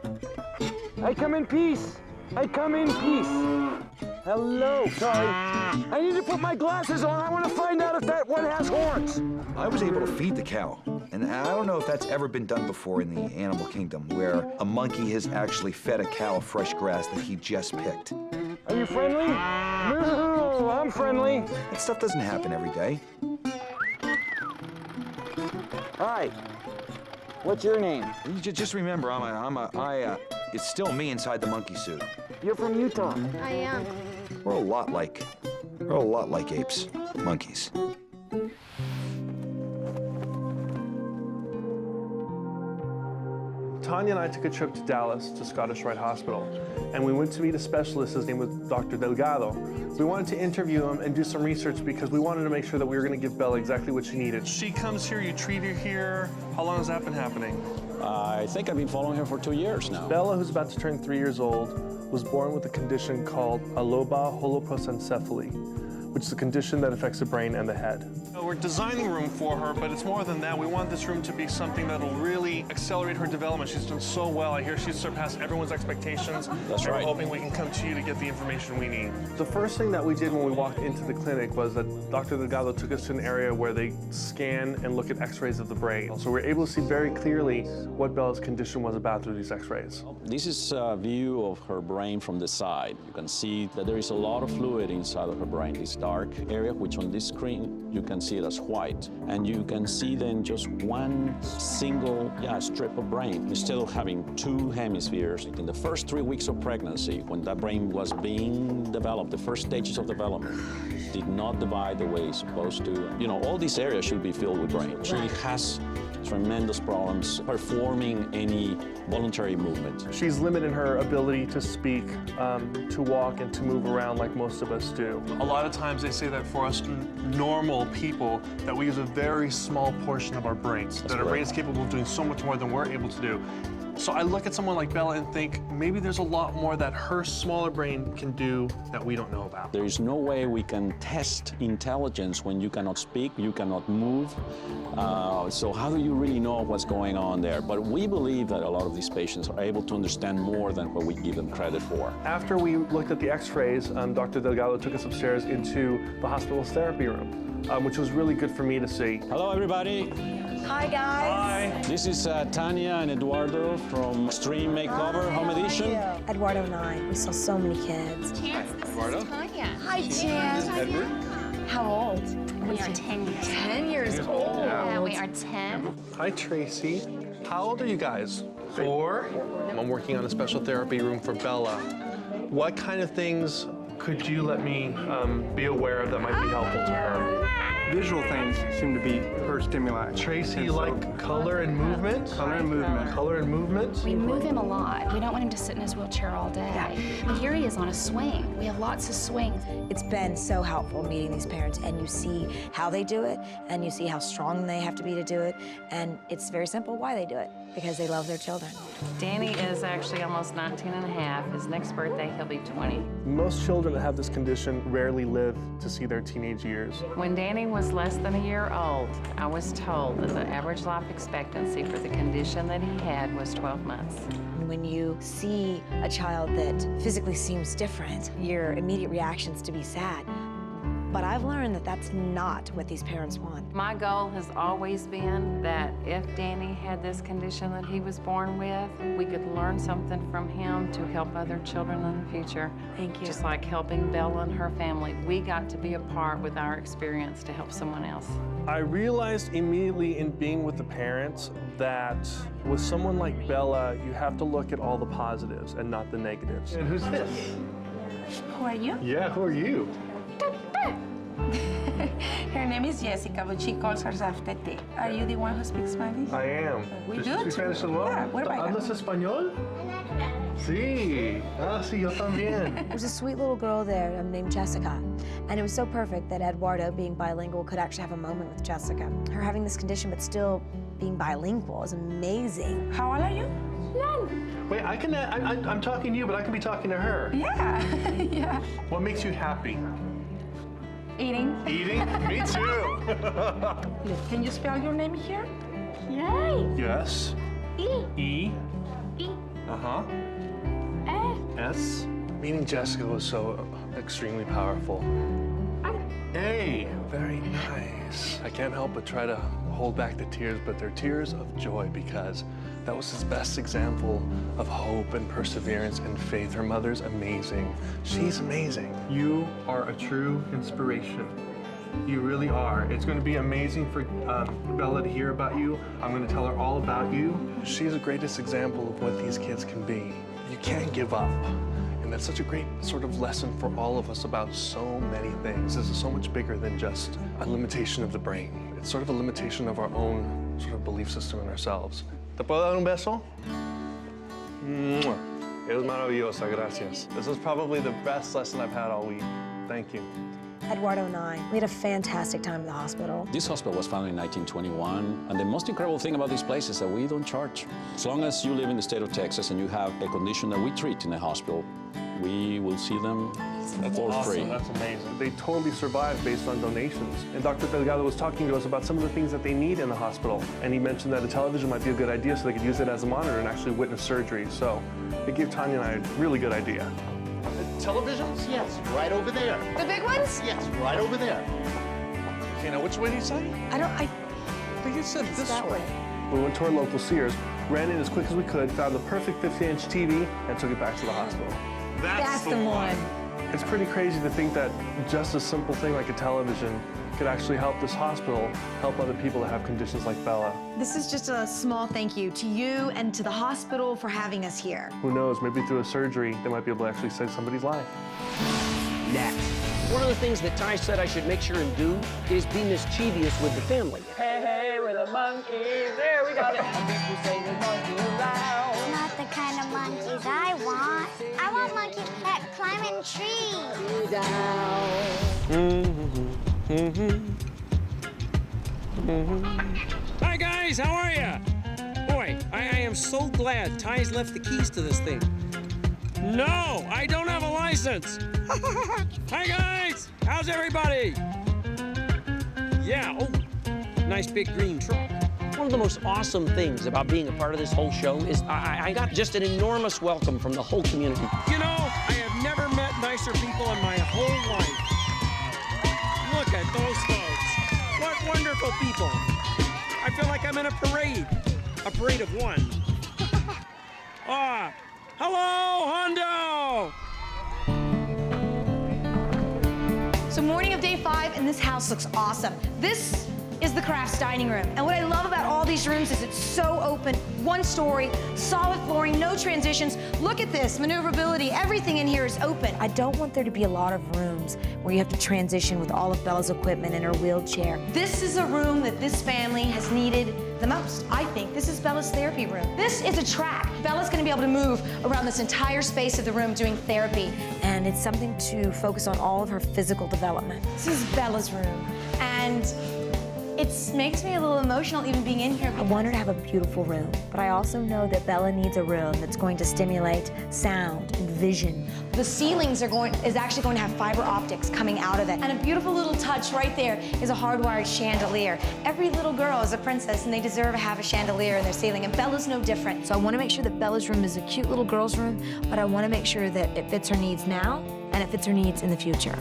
I come in peace. I come in peace. Hello. Sorry. I need to put my glasses on. I want to find out if that one has horns. I was able to feed the cow, and I don't know if that's ever been done before in the animal kingdom, where a monkey has actually fed a cow fresh grass that he just picked. Are you friendly? No, I'm friendly. That stuff doesn't happen every day. Hi. What's your name? You just remember, it's still me inside the monkey suit. You're from Utah. I am. We're a lot like apes, monkeys. Tanya and I took a trip to Dallas to Scottish Rite Hospital, and we went to meet a specialist. His name was Dr. Delgado. We wanted to interview him and do some research because we wanted to make sure that we were going to give Bella exactly what she needed. She comes here, you treat her here. How long has that been happening? I think I've been following her for 2 years now. Bella, who's about to turn 3 years old, was born with a condition called aloba holoprosencephaly, which is a condition that affects the brain and the head. We're designing a room for her, but it's more than that. We want this room to be something that'll really accelerate her development. She's done so well. I hear she's surpassed everyone's expectations. That's right. We're hoping we can come to you to get the information we need. The first thing that we did when we walked into the clinic was that Dr. Delgado took us to an area where they scan and look at x-rays of the brain. So we're able to see very clearly what Bella's condition was about through these x-rays. This is a view of her brain from the side. You can see that there is a lot of fluid inside of her brain, this dark area, which on this screen you can see it as white. And you can see then just one single strip of brain instead of having two hemispheres. In the first 3 weeks of pregnancy, when that brain was being developed, the first stages of development did not divide the way it's supposed to. You know, all these areas should be filled with brain. She has tremendous problems performing any voluntary movement. She's limited in her ability to speak, to walk, and to move around like most of us do. A lot of times they say that for us normal people, that we use a very small portion of our brains, that our brain is capable of doing so much more than we're able to do. So I look at someone like Bella and think maybe there's a lot more that her smaller brain can do that we don't know about. There is no way we can test intelligence when you cannot speak, you cannot move. So how do you really know what's going on there? But we believe that a lot of these patients are able to understand more than what we give them credit for. After we looked at the x-rays, Dr. Delgado took us upstairs into the hospital's therapy room, which was really good for me to see. Hello, everybody. Hi, guys. Hi. This is Tanya and Eduardo from Extreme Makeover Home Edition. Eduardo and I, we saw so many kids. Chance, this Eduardo? is Tanya. Hi, Chance. Edward. How old? We are 10 years 10 years old. Yeah, we are 10. Hi, Tracy. How old are you guys? 4. I'm working on a special therapy room for Bella. What kind of things could you let me be aware of that might be helpful to her? visual things seem to be her stimuli. Tracy, And you so- like color and movement? Color and movement. Color and movement? We move him a lot. We don't want him to sit in his wheelchair all day. But here he is on a swing. We have lots of swings. It's been so helpful meeting these parents, and you see how they do it, and you see how strong they have to be to do it, and it's very simple why they do it, because they love their children. Danny is actually almost 19 and a half. His next birthday, he'll be 20. Most children that have this condition rarely live to see their teenage years. When Danny was less than a year old, I was told that the average life expectancy for the condition that he had was 12 months. When you see a child that physically seems different, your immediate reaction is to be sad. But I've learned that that's not what these parents want. My goal has always been that if Danny had this condition that he was born with, we could learn something from him to help other children in the future. Thank you. Just like helping Bella and her family, we got to be a part with our experience to help someone else. I realized immediately in being with the parents that with someone like Bella, you have to look at all the positives and not the negatives. And who's this? Who are you? Yeah, who are you? Her name is Jessica, but she calls herself Tete. Are you the one who speaks Spanish? I am. We Does do she speak too. Spanish as well? Yeah, what about ¿Hablas español? Sí. Ah, sí, yo también. There's a sweet little girl there named Jessica, and it was so perfect that Eduardo, being bilingual, could actually have a moment with Jessica. Her having this condition but still being bilingual is amazing. How old are you? Wait, I'm talking to you, but I can be talking to her. Yeah, yeah. What makes you happy? Eating. Eating? Me too. Look, can you spell your name here? Yes. E. E. E. Uh-huh. E. S. Meeting Jessica was so extremely powerful. A. Very nice. I can't help but try to hold back the tears, but they're tears of joy because that was his best example of hope and perseverance and faith. Her mother's amazing. She's amazing. You are a true inspiration. You really are. It's going to be amazing for Bella to hear about you. I'm going to tell her all about you. She's the greatest example of what these kids can be. You can't give up. And that's such a great sort of lesson for all of us about so many things. This is so much bigger than just a limitation of the brain. It's sort of a limitation of our own sort of belief system in ourselves. ¿Te puedo dar un beso? Mwah. Eres maravillosa, gracias. This is probably the best lesson I've had all week. Thank you. Eduardo and I, we had a fantastic time in the hospital. This hospital was founded in 1921, and the most incredible thing about this place is that we don't charge. As long as you live in the state of Texas and you have a condition that we treat in the hospital, we will see them for free. Awesome, that's amazing. They totally survived based on donations. And Dr. Delgado was talking to us about some of the things that they need in the hospital. And he mentioned that a television might be a good idea so they could use it as a monitor and actually witness surgery. So it gave Tanya and I a really good idea. Televisions? Yes, right over there. The big ones? Yes, right over there. Okay, now which way do you say? I think you said this that way. We went to our local Sears, ran in as quick as we could, found the perfect 50-inch TV, and took it back to the hospital. That's the one. It's pretty crazy to think that just a simple thing like a television could actually help this hospital help other people that have conditions like Bella. This is just a small thank you to you and to the hospital for having us here. Who knows, maybe through a surgery, they might be able to actually save somebody's life. Next. One of the things that Ty said I should make sure and do is be mischievous with the family. Hey, hey, we're the monkeys. There, we got it. People say the monkey around. Not the kind of monkeys I want. I want monkeys that climb in trees. Hi guys, how are ya? Boy, I am so glad Ty's left the keys to this thing. No, I don't have a license. Hi guys, how's everybody? Yeah, oh, nice big green truck. One of the most awesome things about being a part of this whole show is I got just an enormous welcome from the whole community. You know, I have never met nicer people in my whole life. Look at those folks. What wonderful people. I feel like I'm in a parade of one. Ah, hello, Hondo! So morning of day 5, and this house looks awesome. This is the Crafts dining room. And what I love about all these rooms is it's so open, one story, solid flooring, no transitions. Look at this, maneuverability, everything in here is open. I don't want there to be a lot of rooms where you have to transition with all of Bella's equipment in her wheelchair. This is a room that this family has needed the most, I think. This is Bella's therapy room. This is a track. Bella's gonna be able to move around this entire space of the room doing therapy. And it's something to focus on all of her physical development. This is Bella's room, and it makes me a little emotional even being in here. I want her to have a beautiful room, but I also know that Bella needs a room that's going to stimulate sound and vision. The ceilings is actually going to have fiber optics coming out of it. And a beautiful little touch right there is a hardwired chandelier. Every little girl is a princess and they deserve to have a chandelier in their ceiling, and Bella's no different. So I want to make sure that Bella's room is a cute little girl's room, but I want to make sure that it fits her needs now and it fits her needs in the future.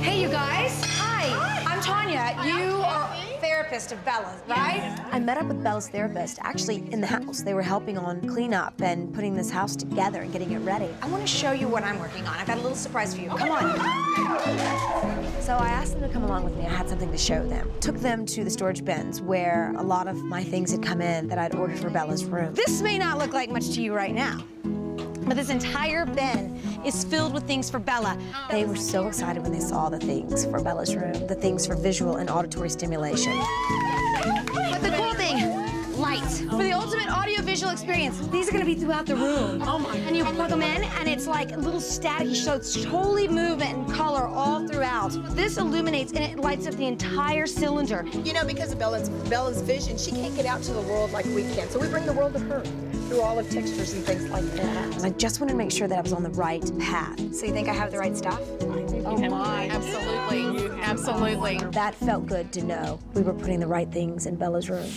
Hey, you guys. Hi. I'm Tanya. You are therapist of Bella's, right? I met up with Bella's therapist actually in the house. They were helping on cleanup and putting this house together and getting it ready. I want to show you what I'm working on. I've got a little surprise for you. Come on. So I asked them to come along with me. I had something to show them. Took them to the storage bins where a lot of my things had come in that I'd ordered for Bella's room. This may not look like much to you right now, but this entire bin is filled with things for Bella. They were so excited when they saw the things for Bella's room, the things for visual and auditory stimulation. But the cool thing, lights. For the ultimate audio-visual experience, these are gonna be throughout the room. Oh my. And you plug them in, and it's like a little staticky, so it's totally movement and color all throughout. This illuminates, and it lights up the entire cylinder. You know, because of Bella's vision, she can't get out to the world like we can, so we bring the world to her through all of textures and things like that. And I just wanted to make sure that I was on the right path. So you think I have the right stuff? Oh my. Absolutely. Absolutely. That felt good to know we were putting the right things in Bella's room.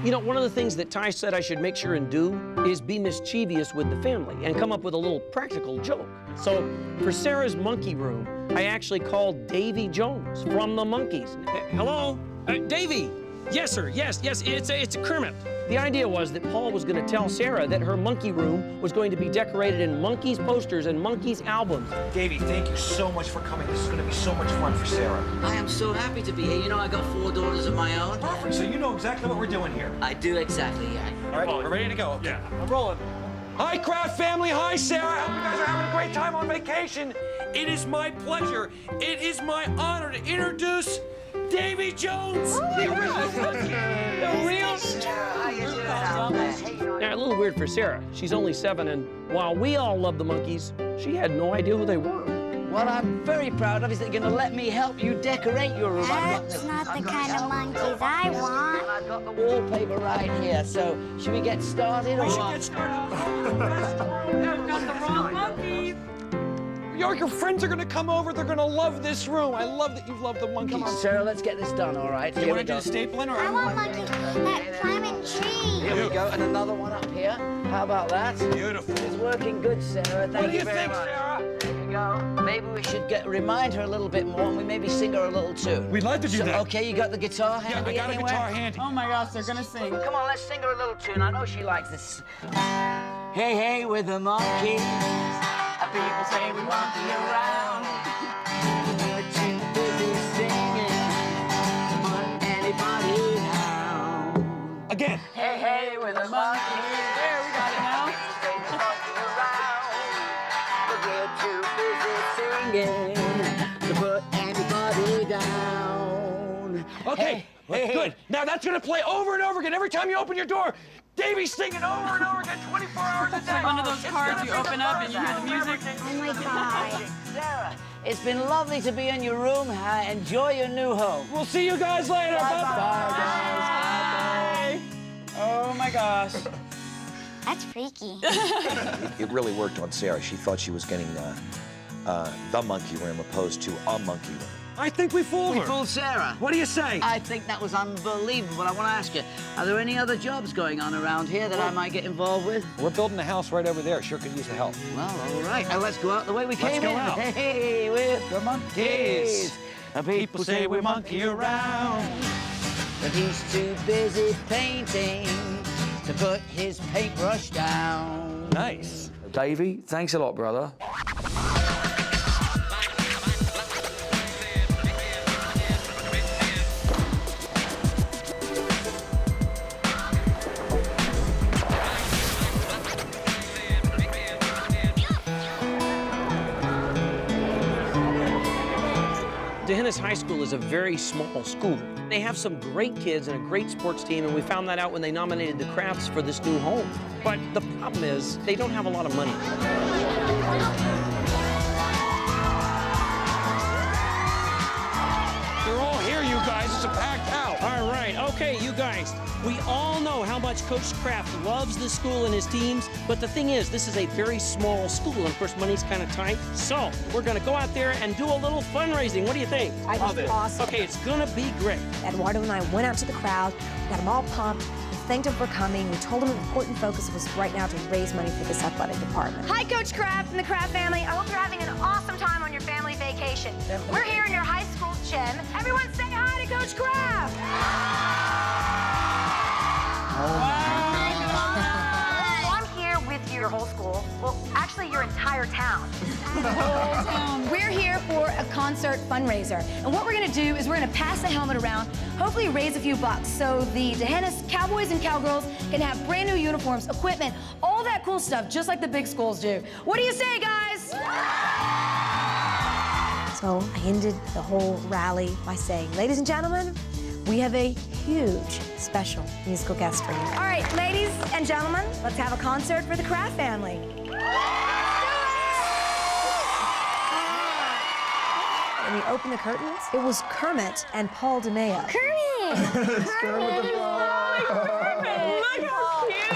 You know, one of the things that Ty said I should make sure and do is be mischievous with the family and come up with a little practical joke. So for Sarah's monkey room, I actually called Davy Jones from the Monkees. Hello? Davy! Yes, sir. Yes, it's a Kermit. The idea was that Paul was going to tell Sarah that her monkey room was going to be decorated in Monkees posters and Monkees albums. Davey, thank you so much for coming. This is going to be so much fun for Sarah. I am so happy to be here. You know, I got 4 daughters of my own. Perfect. So you know exactly what we're doing here. I do exactly, yeah. All right, we're ready to go. Okay. Yeah, I'm rolling. Hi, Craft family. Hi, Sarah. I hope you guys are having a great time on vacation. It is my pleasure. It is my honor to introduce Davy Jones, the real Now, a little weird for Sarah. She's only 7, and while we all love the Monkees, she had no idea who they were. What I'm very proud of is that you're going to let me help you decorate your room. That's not the kind of monkeys I want. I've got the wallpaper right here, so should we get started? We should get started. I've got the wrong monkey. Your friends are going to come over. They're going to love this room. I love that you love the Monkees. Come on, Sarah, let's get this done, all right? You want to do the stapling? Or I want monkey that climbing tree. Here we go, and another one up here. How about that? Beautiful. It's working good, Sarah. What do you very think, much. Sarah? There we go. Maybe we should remind her a little bit more, and we maybe sing her a little tune. We'd like to do that. Okay, you got the guitar handy? Yeah, I got anywhere? a guitar handy. Oh my gosh, they're gonna sing. Come on, let's sing her a little tune. I know she likes this. Hey, hey, with the monkeys. People say we want you around. We're too busy singing to put anybody down. Again. Hey, hey, with the monkeys. There, we got it now. People say we want you around. But we're too busy singing to put anybody down. Okay, good. Now that's going to play over and over again. Every time you open your door, Davy's singing over and over again, 24 hours a day. One of those cards you open up and you hear the music. Oh my God. Sarah, it's been lovely to be in your room. Enjoy your new home. We'll see you guys later. Bye. Oh my gosh. That's freaky. It really worked on Sarah. She thought she was getting the monkey room opposed to a monkey room. I think we fooled her. We fooled Sarah. What do you say? I think that was unbelievable. I want to ask you, are there any other jobs going on around here that I might get involved with? We're building a house right over there. Sure could use the help. Well, all right. Now let's go out the way we came go in. out. Hey, with the monkeys. People say we monkey around. But he's too busy painting to put his paintbrush down. Nice. Davey, thanks a lot, brother. Dennis High School is a very small school. They have some great kids and a great sports team, and we found that out when they nominated the Crafts for this new home. But the problem is, they don't have a lot of money. They're all here, you guys. It's a packed house. All right, okay, you guys. We all know how much Coach Craft loves this school and his teams, but the thing is, this is a very small school, and of course, money's kind of tight. So, we're gonna go out there and do a little fundraising. What do you think? I think it's awesome. Okay, it's gonna be great. Eduardo and I went out to the crowd, got them all pumped, we thanked them for coming, we told them an important focus was right now to raise money for this athletic department. Hi, Coach Craft and the Craft family. I hope you're having an awesome time on your family vacation. We're here in your high school gym. Everyone say hi to Coach Craft. So I'm here with your whole school. Well, actually, your entire town. We're here for a concert fundraiser. And what we're going to do is we're going to pass the helmet around, hopefully raise a few bucks so the Dehennis Cowboys and Cowgirls can have brand new uniforms, equipment, all that cool stuff, just like the big schools do. What do you say, guys? So I ended the whole rally by saying, ladies and gentlemen, we have a huge special musical guest for you. All right, ladies and gentlemen, let's have a concert for the Craft family. When we opened the curtains, it was Kermit and Paul DeMeo. Kermit!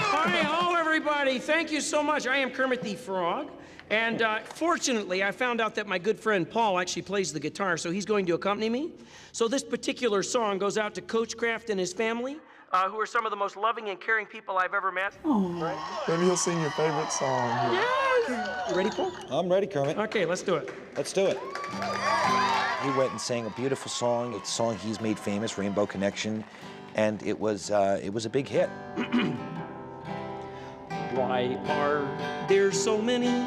Hi, hello, everybody. Thank you so much. I am Kermit the Frog. And fortunately, I found out that my good friend Paul actually plays the guitar, so he's going to accompany me. So this particular song goes out to Coach Craft and his family, who are some of the most loving and caring people I've ever met. Right? Maybe you'll sing your favorite song. Yes! You ready, Paul? I'm ready, Kermit. Okay, let's do it. Let's do it. He went and sang a beautiful song. It's a song he's made famous, Rainbow Connection, and it was a big hit. Why are there so many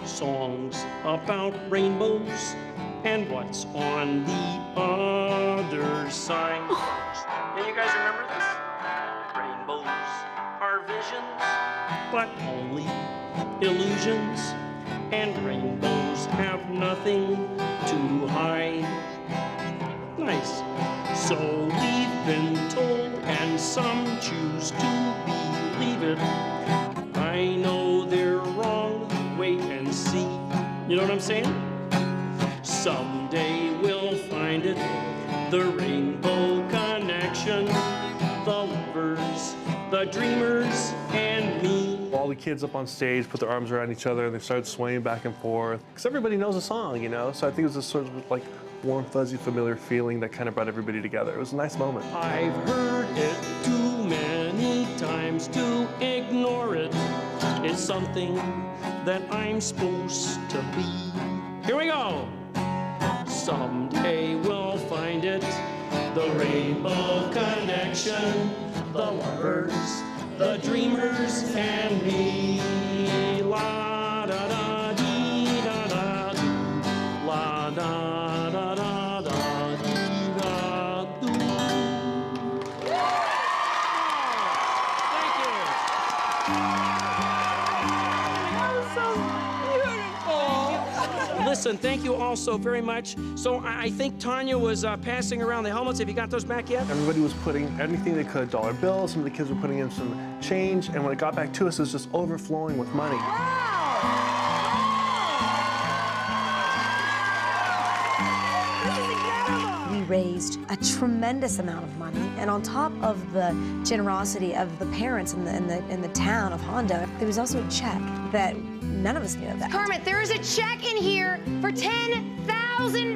songs about rainbows? And what's on the other side? Can you guys remember this? Rainbows are visions, but only illusions. And rainbows have nothing to hide. Nice. So we've been told, and some choose to believe it. I know they're wrong, wait and see. You know what I'm saying? Someday we'll find it, the rainbow connection, the lovers, the dreamers, and me. All the kids up on stage put their arms around each other and they started swaying back and forth. Because everybody knows the song, you know? So I think it was this sort of like warm, fuzzy, familiar feeling that kind of brought everybody together. It was a nice moment. I've heard it too many times to ignore it. It's something that I'm supposed to be. Here we go. Someday we'll find it, the rainbow connection, the lovers, the dreamers, and me. La da da dee da da doo. La da da da da dee da doo. Thank you. That was so beautiful. Listen, thank you all so very much. So I think Tanya was passing around the helmets. Have you got those back yet? Everybody was putting anything they could, dollar bills, some of the kids were putting in some change, and when it got back to us, it was just overflowing with money. We raised a tremendous amount of money, and on top of the generosity of the parents in the town of Hondo, there was also a check that none of us knew about. Kermit, there is a check in here for $10,000.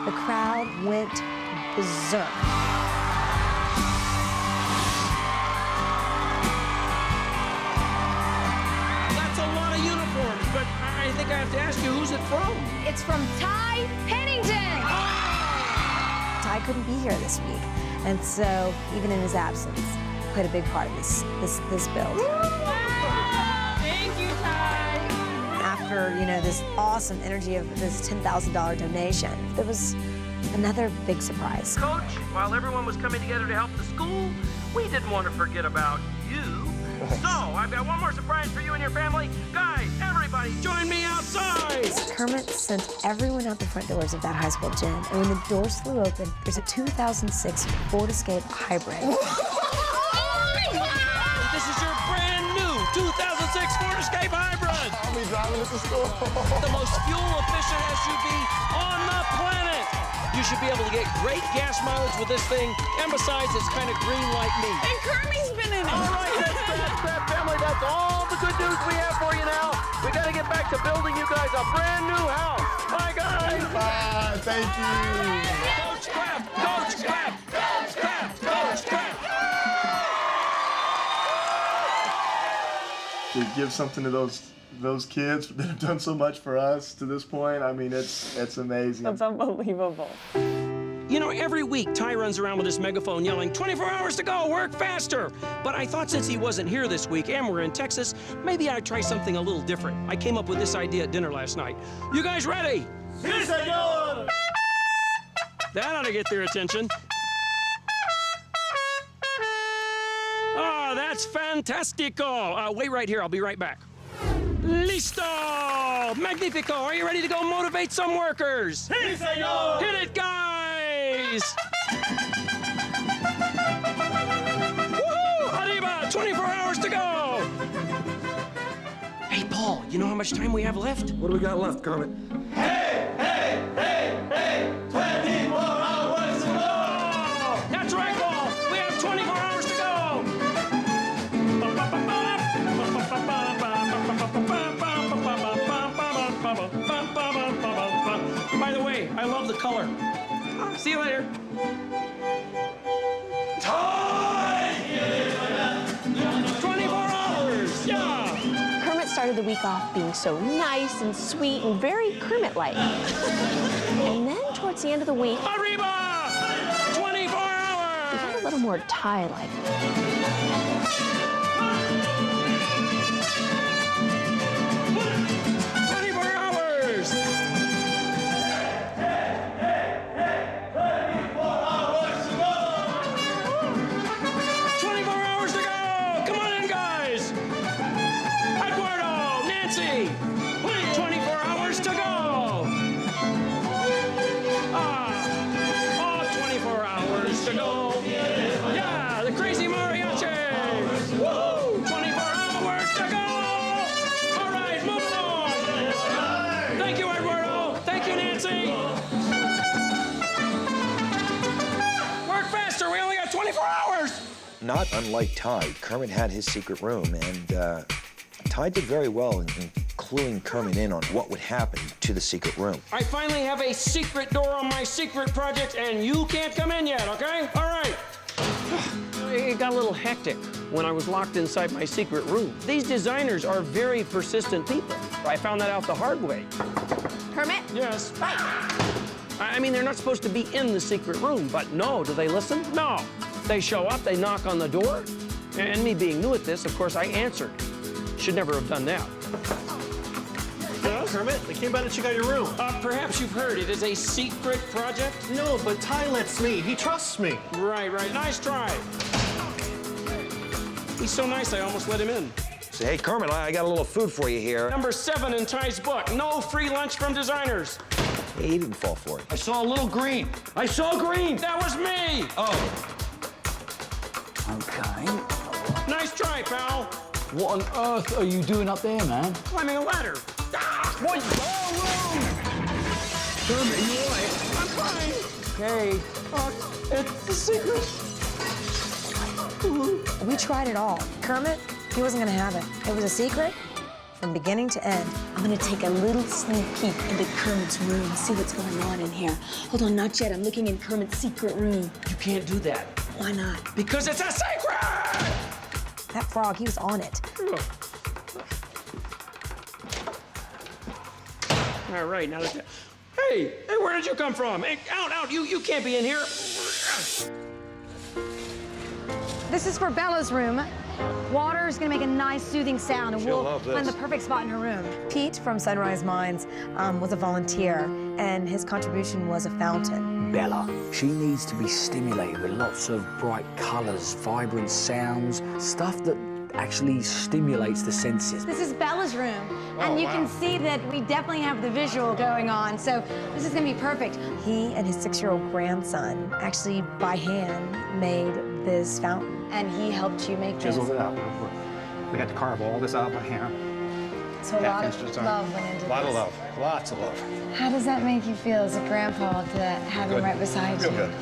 The crowd went berserk. That's a lot of uniforms, but I think I have to ask you, who's it from? It's from Ty Pennington. Ty couldn't be here this week, and so even in his absence, played a big part of this build. Thank you, Ty. After, you know, this awesome energy of this $10,000 donation, there was another big surprise. Coach, while everyone was coming together to help the school, we didn't want to forget about you. So, I've got one more surprise for you and your family. Guys, everybody, everybody, join me outside. Kermit sent everyone out the front doors of that high school gym, and when the doors flew open, there's a 2006 Ford Escape Hybrid. This is your brand new 2006 Ford Escape Hybrid. I'll be driving it to school. The most fuel-efficient SUV on the planet. You should be able to get great gas mileage with this thing, and besides, it's kind of green like me. And Kermit's been in it. All right, that's Craft family. That's all the good news we have for you now. We got to get back to building you guys a brand new house. Bye, guys. Bye. Thank you. Coach Craft, Coach Craft, Coach Craft, Coach Craft. To give something to those kids that have done so much for us to this point, I mean, it's amazing. That's unbelievable. You know, every week, Ty runs around with his megaphone yelling, 24 hours to go, work faster. But I thought since he wasn't here this week and we're in Texas, maybe I'd try something a little different. I came up with this idea at dinner last night. You guys ready? Sí, señor! That ought to get their attention. Oh, that's fantastico. Wait right here, I'll be right back. Listo! Magnifico! Are you ready to go motivate some workers? Sí, señor! Hit it, guys! Woohoo! Arriba! 24 hours to go! Hey, Paul, you know how much time we have left? What do we got left, Kermit? Hey, hey, hey, hey! 24 hours to go! That's right, Paul! We have 24 hours to go! By the way, I love the color. See you later. Time! 24 hours! Yeah! Kermit started the week off being so nice and sweet and very Kermit-like. And then towards the end of the week, Arriba! 24 hours! he got a little more Ty-like. 24 hours! 24 hours to go! Come on in, guys! Eduardo, Nancy! 24 hours to go! Oh, 24 hours to go! Yeah, the crazy mariachi! Woo! 24 hours to go! All right, moving on! Thank you, Eduardo! Thank you, Nancy! Work faster, we only got 24 hours! Not unlike Ty, Kermit had his secret room, and Ty did very well in cluing Kermit in on what would happen to the secret room. I finally have a secret door on my secret project, and you can't come in yet, okay? All right. It got a little hectic when I was locked inside my secret room. These designers are very persistent people. I found that out the hard way. Kermit? Yes. I mean, they're not supposed to be in the secret room, but no, do they listen? No. They show up, they knock on the door, and me being new at this, of course, I answered. Should never have done that. Yes? Kermit, they came by to check out your room. Perhaps you've heard it is a secret project? No, but Ty lets me. He trusts me. Right, right. Nice try. He's so nice, I almost let him in. Say, hey, Kermit, I got a little food for you here. Number 7 in Ty's book, no free lunch from designers. Hey, he didn't fall for it. I saw a little green. I saw green. That was me. Oh. Okay. Nice try, pal. What on earth are you doing up there, man? Climbing a ladder. Ah, what? Kermit, are you all right? I'm fine. Okay. It's the secret. We tried it all. Kermit, he wasn't gonna have it. It was a secret from beginning to end. I'm gonna take a little sneak peek into Kermit's room, see what's going on in here. Hold on, not yet. I'm looking in Kermit's secret room. You can't do that. Why not? Because it's a secret! That frog, he was on it. All right, now that... Hey, where did you come from? Hey, out, you can't be in here. This is for Bella's room. Water is gonna make a nice soothing sound, and She'll we'll love this. find the perfect spot in her room. Pete from Sunrise Mines was a volunteer, and his contribution was a fountain. Bella, she needs to be stimulated with lots of bright colors, vibrant sounds, stuff that actually stimulates the senses. This is Bella's room, and you can see that we definitely have the visual going on, so this is gonna be perfect. He and his 6-year-old grandson actually by hand made this fountain. And he helped you make this. Chiseled it out. We had to carve all this out by hand. So a lot of love went into A lot of this. love, lots of love. How does that make you feel as a grandpa to have him right beside you? Real good.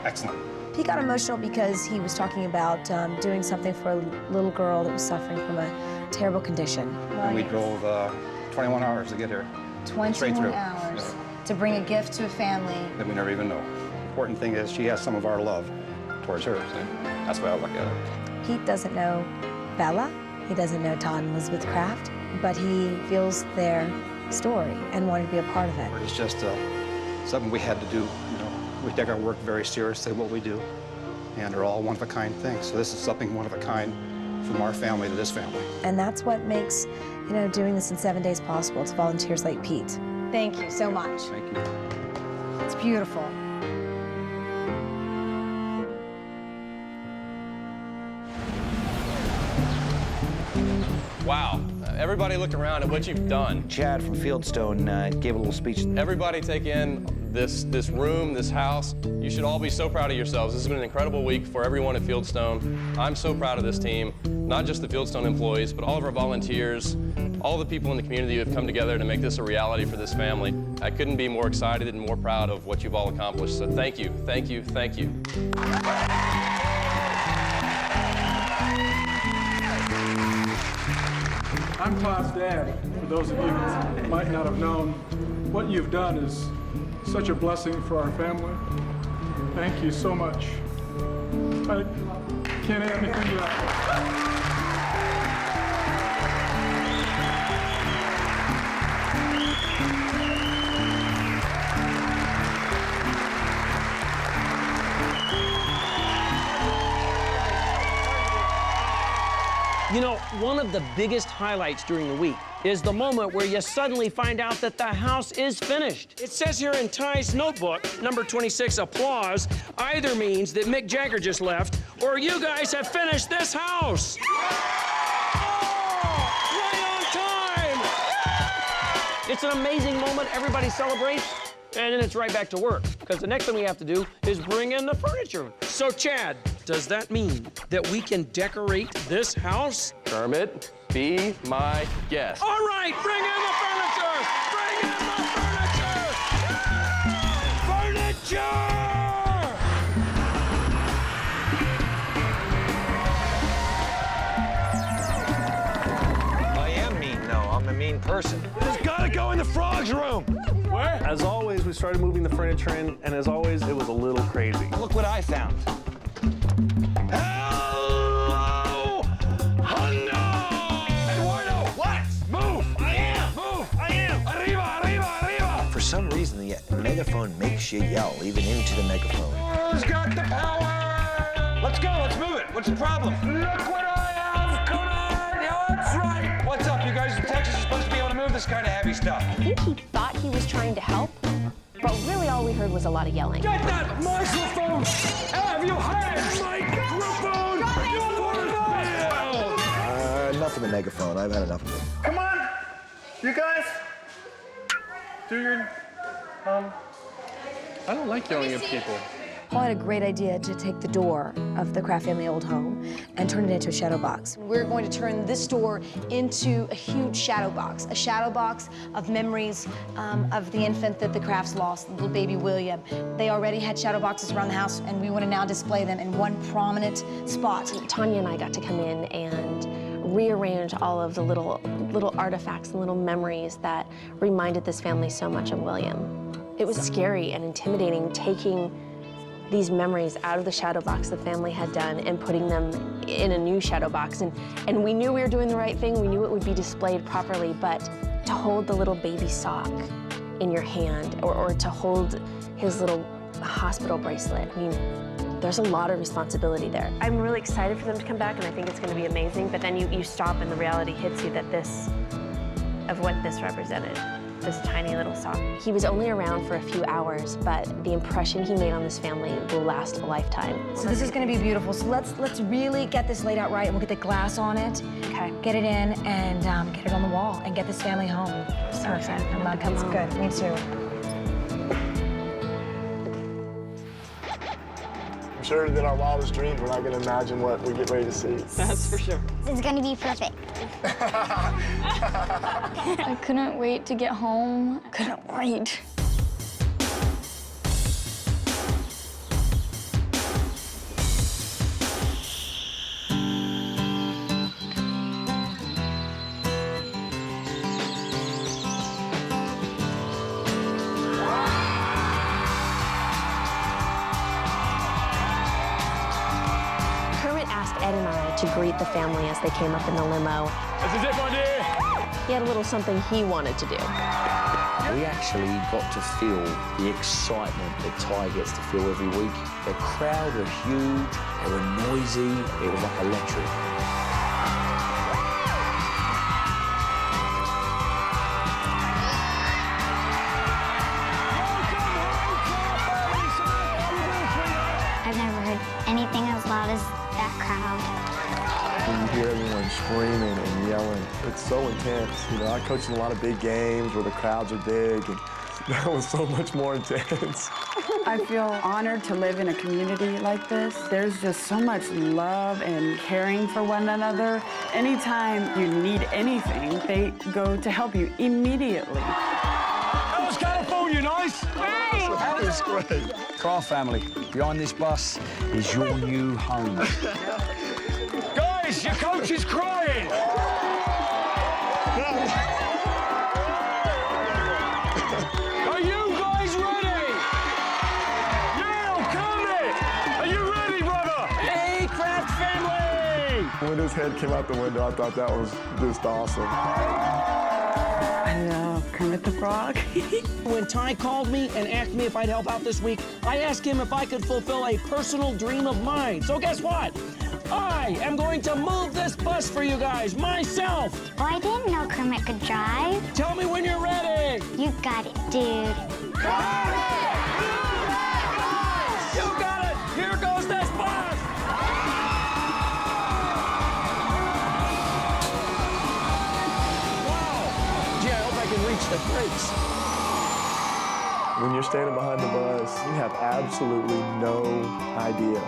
Excellent. He got emotional because he was talking about doing something for a little girl that was suffering from a terrible condition. And we drove 21 hours to get here. 21 Straight through. hours to bring a gift to a family. That we never even know. Important thing is she has some of our love towards her. So that's why I look at it. Pete doesn't know Bella, he doesn't know Todd and Elizabeth Craft, but he feels their story and wanted to be a part of it. It's just something we had to do. You know, we take our work very seriously, what we do, and they're all one-of-a-kind things. So this is something one-of-a-kind from our family to this family. And that's what makes, doing this in 7 days possible. It's volunteers like Pete. Thank you so much. Thank you. It's beautiful. Wow. Everybody look around at what you've done. Chad from Fieldstone gave a little speech. Everybody take in this room, this house. You should all be so proud of yourselves. This has been an incredible week for everyone at Fieldstone. I'm so proud of this team, not just the Fieldstone employees, but all of our volunteers, all the people in the community who have come together to make this a reality for this family. I couldn't be more excited and more proud of what you've all accomplished. So thank you, thank you, thank you. I'm Todd's dad. For those of you who might not have known, what you've done is such a blessing for our family. Thank you so much. I can't add anything to that. You know, one of the biggest highlights during the week is the moment where you suddenly find out that the house is finished. It says here in Ty's notebook, number 26, applause, either means that Mick Jagger just left or you guys have finished this house. Right on time! It's an amazing moment. Everybody celebrates. And then it's right back to work, because the next thing we have to do is bring in the furniture. So, Chad, does that mean that we can decorate this house? Kermit, be my guest. All right, bring in the furniture! Bring in the furniture! I am mean, though. I'm a mean person. It's gotta go in the frog's room. Where? As always, we started moving the furniture in, and as always, it was a little crazy. Look what I found. Hello! Hundo! Eduardo! What? Move! I am! Move! I am! Arriba, arriba, arriba! For some reason, the megaphone makes you yell, even into the megaphone. Who's got the power? Let's go, let's move it. What's the problem? Look what I have! Come on! Yeah, that's right! What's up? You guys in Texas are supposed to be able to move this kind of heavy stuff. I think he thought he was trying to help, but really all we heard was a lot of yelling. Get that microphone out of your hands! Microphone! Enough of the megaphone. I've had enough of it. Come on, you guys. Do your, I don't like yelling at people. Paul had a great idea to take the door of the Craft family old home and turn it into a shadow box. We're going to turn this door into a huge shadow box of memories of the infant that the Crafts lost, little baby William. They already had shadow boxes around the house, and we want to now display them in one prominent spot. Tanya and I got to come in and rearrange all of the little artifacts and little memories that reminded this family so much of William. It was scary and intimidating taking these memories out of the shadow box the family had done and putting them in a new shadow box. And we knew we were doing the right thing. We knew it would be displayed properly, but to hold the little baby sock in your hand or to hold his little hospital bracelet, I mean, there's a lot of responsibility there. I'm really excited for them to come back, and I think it's going to be amazing, but then you stop and the reality hits you that of what this represented. this tiny little sock. He was only around for a few hours, but the impression he made on this family will last a lifetime. So this is gonna be beautiful. So let's really get this laid out right, and we'll get the glass on it. Okay. Get it in and get it on the wall and get this family home. So excited for them to come home. Good, me too. I'm sure that our wildest dreams, we're not going to imagine what we get ready to see. That's for sure. This is gonna be perfect. I couldn't wait to get home. I couldn't wait. Ed and I to greet the family as they came up in the limo. This is it, my dear. He had a little something he wanted to do. We actually got to feel the excitement that Ty gets to feel every week. The crowd were huge, they were noisy, it was like electric. I've never heard anything as loud as that crowd. When you hear everyone screaming and yelling, it's so intense. You know, I coached in a lot of big games where the crowds are big, and that was so much more intense. I feel honored to live in a community like this. There's just so much love and caring for one another. Anytime you need anything, they go to help you immediately. That was California, nice? That was great. Craft family, behind this bus is your new home. Guys, your coach is crying. Are you guys ready? Yale, come Are you ready, brother? Hey, Craft family! When his head came out the window, I thought that was just awesome. I love Kermit the Frog. When Ty called me and asked me if I'd help out this week, I asked him if I could fulfill a personal dream of mine. So guess what? I am going to move this bus for you guys myself. Well, I didn't know Kermit could drive. Tell me when you're ready. You got it, dude. You got it. Here goes this bus. Gee, I hope I can reach the brakes. When you're standing behind the bus, you have absolutely no idea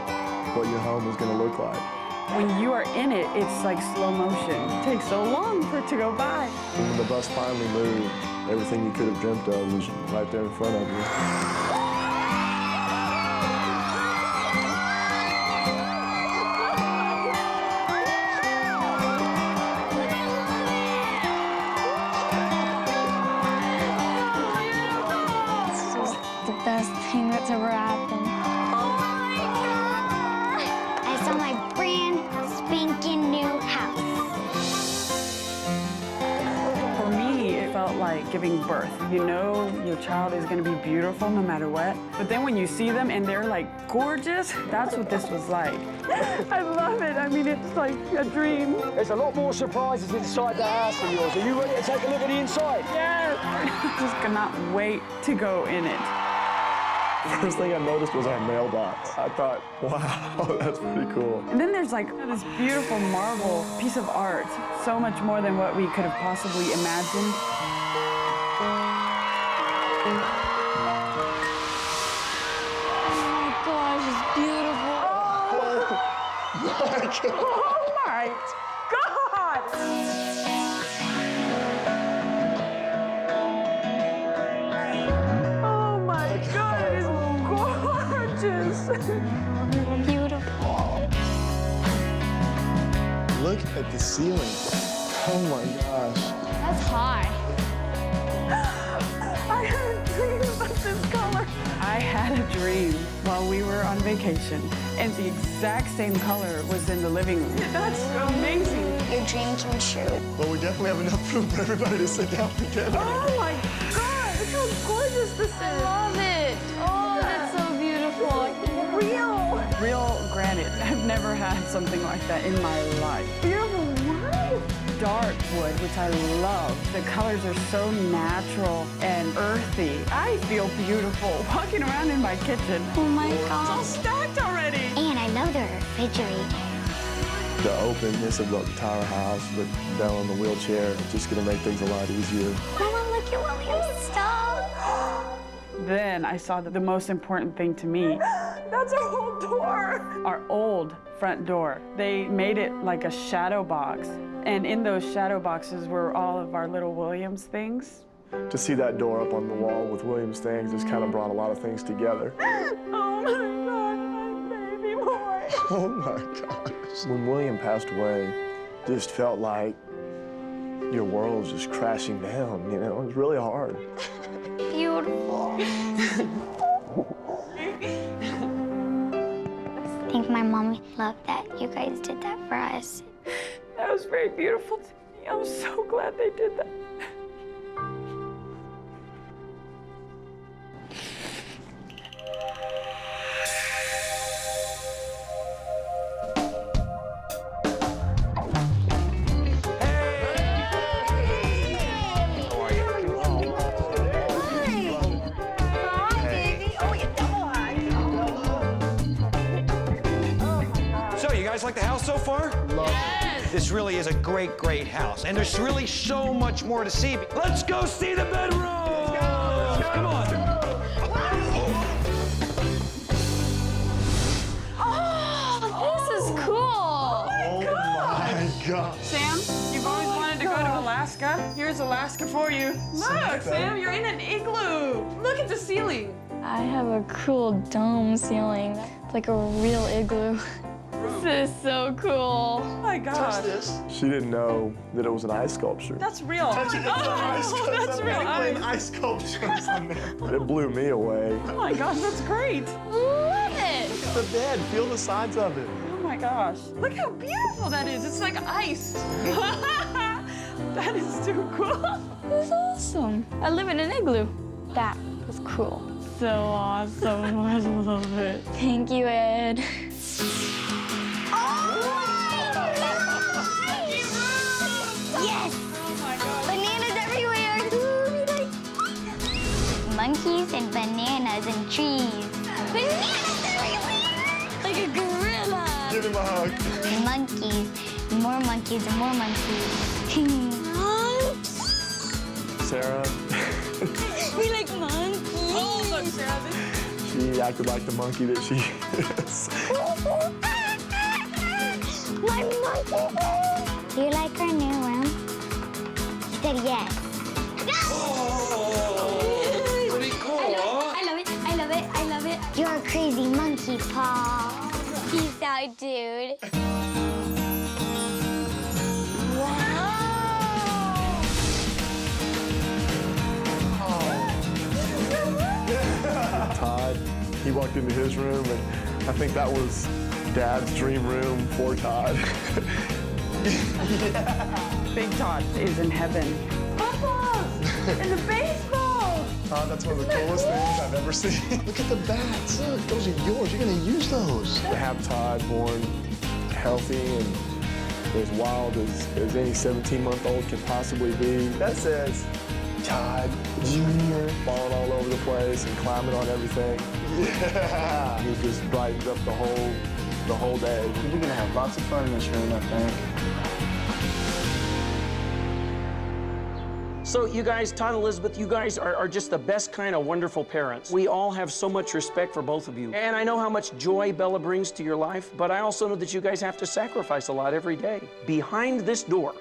what your home is going to look like. When you are in it, it's like slow motion. It takes so long for it to go by. When the bus finally moved, everything you could have dreamt of was right there in front of you. Best thing that's ever happened. Oh my God! I saw my brand spanking new house. For me, it felt like giving birth. You know your child is going to be beautiful no matter what. But then when you see them and they're like gorgeous, that's what this was like. I love it. I mean, it's like a dream. There's a lot more surprises inside the house of yours. Are you ready to take a look at the inside? Yes! I just cannot wait to go in it. First thing I noticed was our mailbox. I thought, wow, that's pretty cool. And then there's like this beautiful marble piece of art, so much more than what we could have possibly imagined. Oh my gosh, it's beautiful. Oh my God! Oh my God, it is gorgeous. Beautiful. Look at the ceiling. Oh my gosh. That's high. I had a dream about this color. I had a dream while we were on vacation, and the exact same color was in the living room. That's amazing. Your dream came true. Well, we definitely have enough room for everybody to sit down together. Oh my God, look how gorgeous this is. I love it. Oh, that's so beautiful. Real granite. I've never had something like that in my life. Beautiful, what? dark wood, which I love. The colors are so natural and earthy. I feel beautiful walking around in my kitchen. Oh my It's all gosh. stacked already. And I love the refrigerator. The openness of the entire house with Bella in the wheelchair is just going to make things a lot easier. Mama, look at William's stuff. Then I saw that the most important thing to me, that's our whole door. Our old front door. They made it like a shadow box. And in those shadow boxes were all of our little Williams things. To see that door up on the wall with William's things just kind of brought a lot of things together. Oh my God, my baby boy. Oh my gosh. When William passed away, it just felt like your world was just crashing down, you know? It was really hard. Beautiful. I think my mom loved that you guys did that for us. That was very beautiful to me. I'm so glad they did that. So, you guys like the house so far? Yes. This really is a great, great house. And there's really so much more to see. Let's go see the bedroom! Come on. Oh, this is cool. Oh my God. Sam, you've always wanted to go to Alaska. Here's Alaska for you. Look, Sam, you're in an igloo. Look at the ceiling. I have a cool dome ceiling. It's like a real igloo. This is so cool. Oh my God. She didn't know that it was an ice sculpture. That's real. That's real ice. Ice sculptures on there. It blew me away. Oh my gosh, that's great. Love it. Look at the bed. Feel the sides of it. Oh my gosh. Look how beautiful that is. It's like ice. That is too cool. This is awesome. I live in an igloo. That was cool. So awesome. I love it. Thank you, Ed. Yes! Bananas everywhere! Monkeys and bananas and trees. Bananas everywhere! Like a gorilla. Give him a hug. Monkeys. More monkeys and more monkeys. Sarah, We like monkeys. Oh, look, Sarah. she acted like the monkey that she is. My monkey! Do you like our new room? He said yes. Pretty cool, huh? I love it, I love it, I love it. You're a crazy monkey, Paul. Peace out, dude. Todd, he walked into his room, and I think that was Dad's dream room for Todd. Big Todd is in heaven. Papa! And the baseball! Todd, that's one of the coolest things I've ever seen. Look at the bats. Look, those are yours. You're going to use those. To have Todd born healthy and as wild as any 17-month-old can possibly be, that says Todd Jr. falling all over the place and climbing on everything. Yeah. He just brightens up the whole day. You're gonna have lots of fun in this room, I think. So you guys, Todd and Elizabeth, you guys are just the best kind of wonderful parents. We all have so much respect for both of you. And I know how much joy Bella brings to your life, but I also know that you guys have to sacrifice a lot every day. Behind this door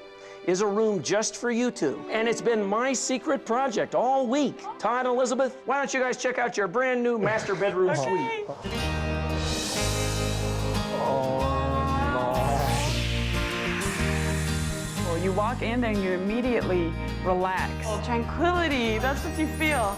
is a room just for you two. And it's been my secret project all week. Todd and Elizabeth, why don't you guys check out your brand new master bedroom suite? Well, you walk in there and you immediately relax. Tranquility, that's what you feel.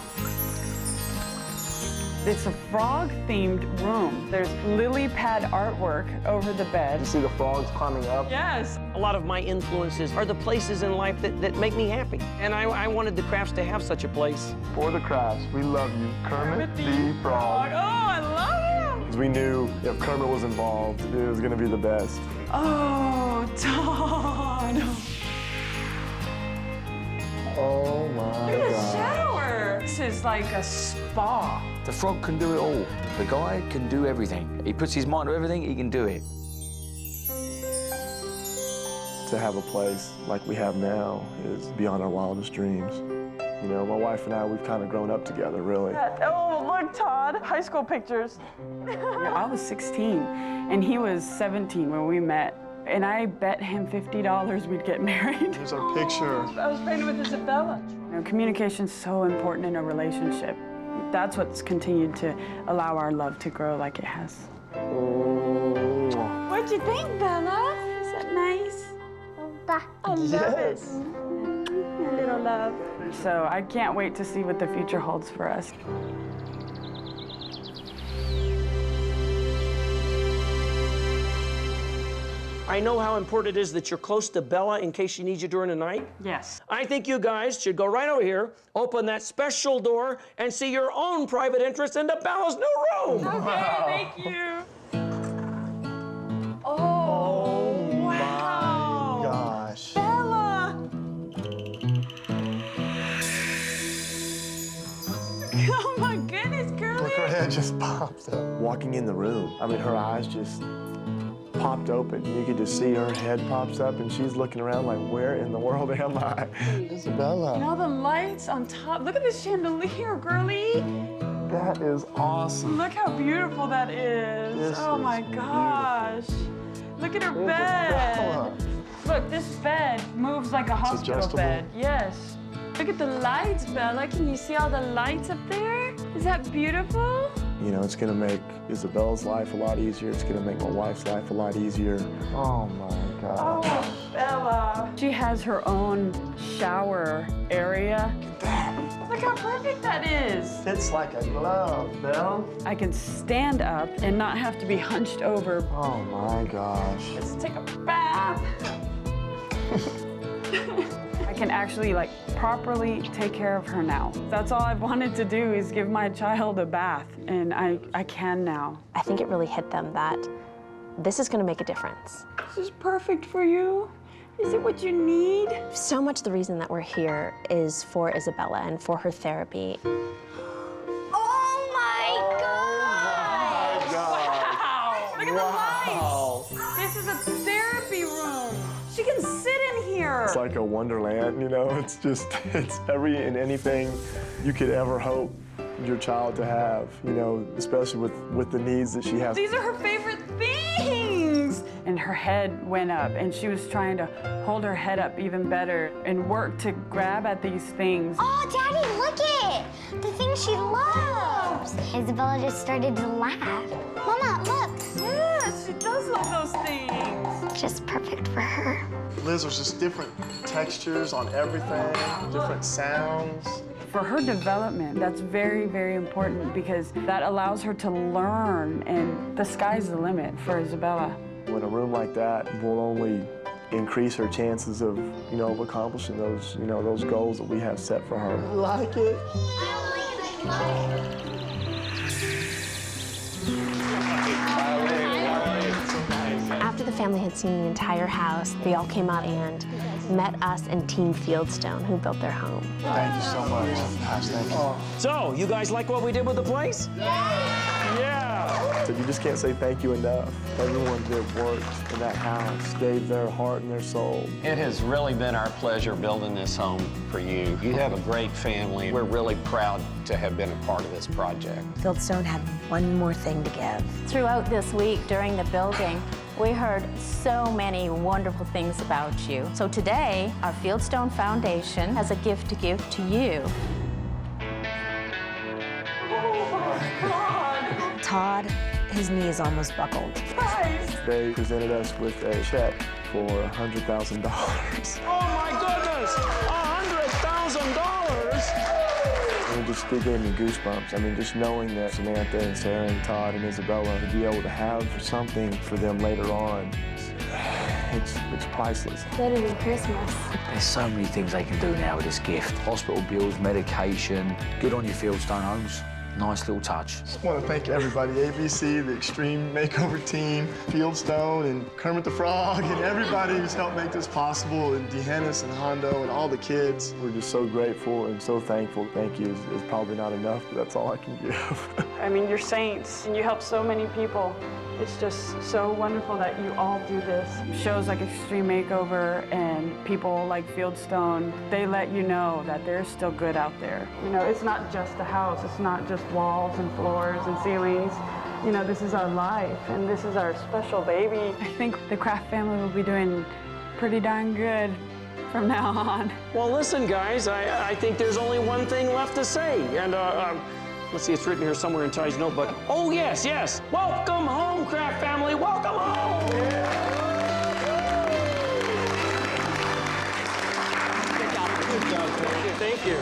It's a frog-themed room. There's lily pad artwork over the bed. You see the frogs climbing up? Yes. A lot of my influences are the places in life that make me happy. And I wanted the Crafts to have such a place. For the Crafts, we love you, Kermit the Frog. Oh, I love him. Because we knew if Kermit was involved, it was going to be the best. Oh, Todd. Oh my Look at the God. shower. This is like a spa. The frog can do it all. The guy can do everything. He puts his mind to everything, he can do it. To have a place like we have now is beyond our wildest dreams. You know, my wife and I, we've kind of grown up together, really. Oh, look, Todd. High school pictures. I was 16, and he was 17 when we met. And I bet him $50 we'd get married. Here's our picture. I was pregnant with Isabella. You know, communication's so important in a relationship. That's what's continued to allow our love to grow like it has. What'd you think, Bella? Is that nice? I love it. A little love. So I can't wait to see what the future holds for us. I know how important it is that you're close to Bella in case she needs you during the night. Yes. I think you guys should go right over here, open that special door, and see your own private entrance into Bella's new room. Okay, thank you. Oh, wow. Gosh. Bella! Oh my goodness, girlie. Look, her head just popped up. Walking in the room, I mean, her eyes just popped open. You could just see her head pops up, and she's looking around like, where in the world am I? Isabella. And all the lights on top. Look at this chandelier, girlie. That is awesome. Look how beautiful that is. This Oh is my gosh. Look at her bed. Isabella. Look, this bed moves like a hospital adjustable? bed. Yes. Look at the lights, Bella. Can you see all the lights up there? Is that beautiful? You know, it's gonna make Isabella's life a lot easier. It's gonna make my wife's life a lot easier. Oh my God. Oh, Bella. She has her own shower area. Look how perfect that is. Fits like a glove, Belle. I can stand up and not have to be hunched over. Oh my gosh. Let's take a bath. I can actually like properly take care of her now. That's all I've wanted to do is give my child a bath, and I can now. I think it really hit them that this is going to make a difference. This is perfect for you. Is it what you need? So much the reason that we're here is for Isabella and for her therapy. Oh my God! Wow! Look at the lights! This is a therapy room. She can sit in here. It's like a wonderland, you know? It's just, it's every and anything you could ever hope your child to have, you know, especially with the needs that she has. These are her favorite things. And her head went up, and she was trying to hold her head up even better and work to grab at these things. Oh, Daddy, look it! The thing she loves. Isabella just started to laugh. Mama, look. Yes, she does love those things. Just perfect for her. Liz, there's just different textures on everything, different sounds. For her development, that's very, very important because that allows her to learn, and the sky's the limit for Isabella. In a room like that will only increase her chances of, you know, of accomplishing those, you know, those goals that we have set for her. Like it? After the family had seen the entire house, they all came out and met us and Team Fieldstone, who built their home. Thank you so much. Gosh, thank you. So, you guys like what we did with the place? Yeah! So you just can't say thank you enough. Everyone that worked in that house gave their heart and their soul. It has really been our pleasure building this home for you. You have a great family. We're really proud to have been a part of this project. Fieldstone had one more thing to give. Throughout this week during the building, we heard so many wonderful things about you. So today, our Fieldstone Foundation has a gift to give to you. Todd, his knee is almost buckled. They presented us with a check for $100,000. Oh my goodness! $100,000! It just gave me goosebumps. I mean, just knowing that Samantha and Sarah and Todd and Isabella would be able to have something for them later on, it's priceless. Better than Christmas. There's so many things they can do now with this gift. Hospital bills, medication. Good on your Fieldstone homes. Nice little touch. I want to thank everybody, ABC, the Extreme Makeover team, Fieldstone, and Kermit the Frog, and everybody who's helped make this possible, and Dehennis and Hondo and all the kids. We're just so grateful and so thankful. Thank you is probably not enough, but that's all I can give. I mean, you're saints, and you help so many people. It's just so wonderful that you all do this. Shows like Extreme Makeover and people like Fieldstone, they let you know that there's still good out there. You know, it's not just a house, it's not just walls and floors and ceilings. You know, this is our life, and this is our special baby. I think the Craft family will be doing pretty darn good from now on. Well, listen, guys, I think there's only one thing left to say, and let's see, it's written here somewhere in Ty's notebook. Oh, yes, yes. Welcome home, Craft family. Welcome home. Thank you.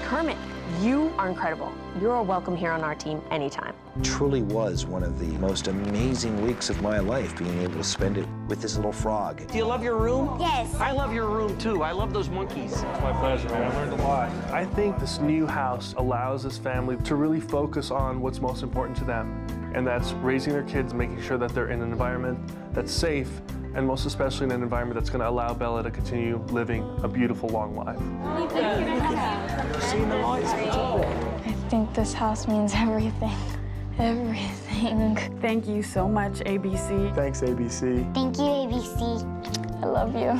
Kermit, you are incredible. You're welcome here on our team anytime. Truly was one of the most amazing weeks of my life, being able to spend it with this little frog. Do you love your room? Yes. I love your room, too. I love those monkeys. It's my pleasure, man. I learned a lot. I think this new house allows this family to really focus on what's most important to them, and that's raising their kids, making sure that they're in an environment that's safe, and most especially in an environment that's going to allow Bella to continue living a beautiful, long life. Seeing the lights at the top. I think this house means everything. Everything. Thank you so much, ABC. Thanks, ABC. Thank you, ABC. I love you.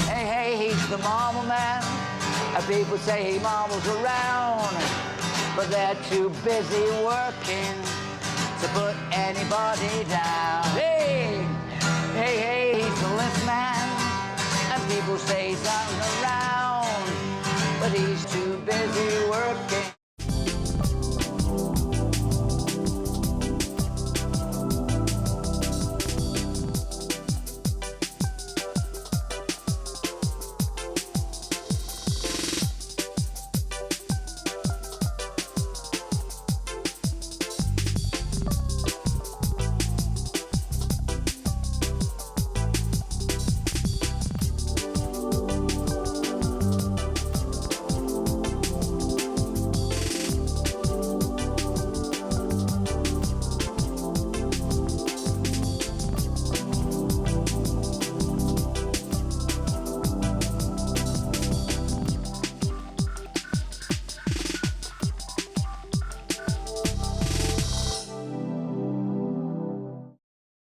Hey, hey, he's the mama man. And people say he mama's around, but they're too busy working to put anybody down. Hey, hey, hey, he's the lift man. And people say he's not around, but he's too busy working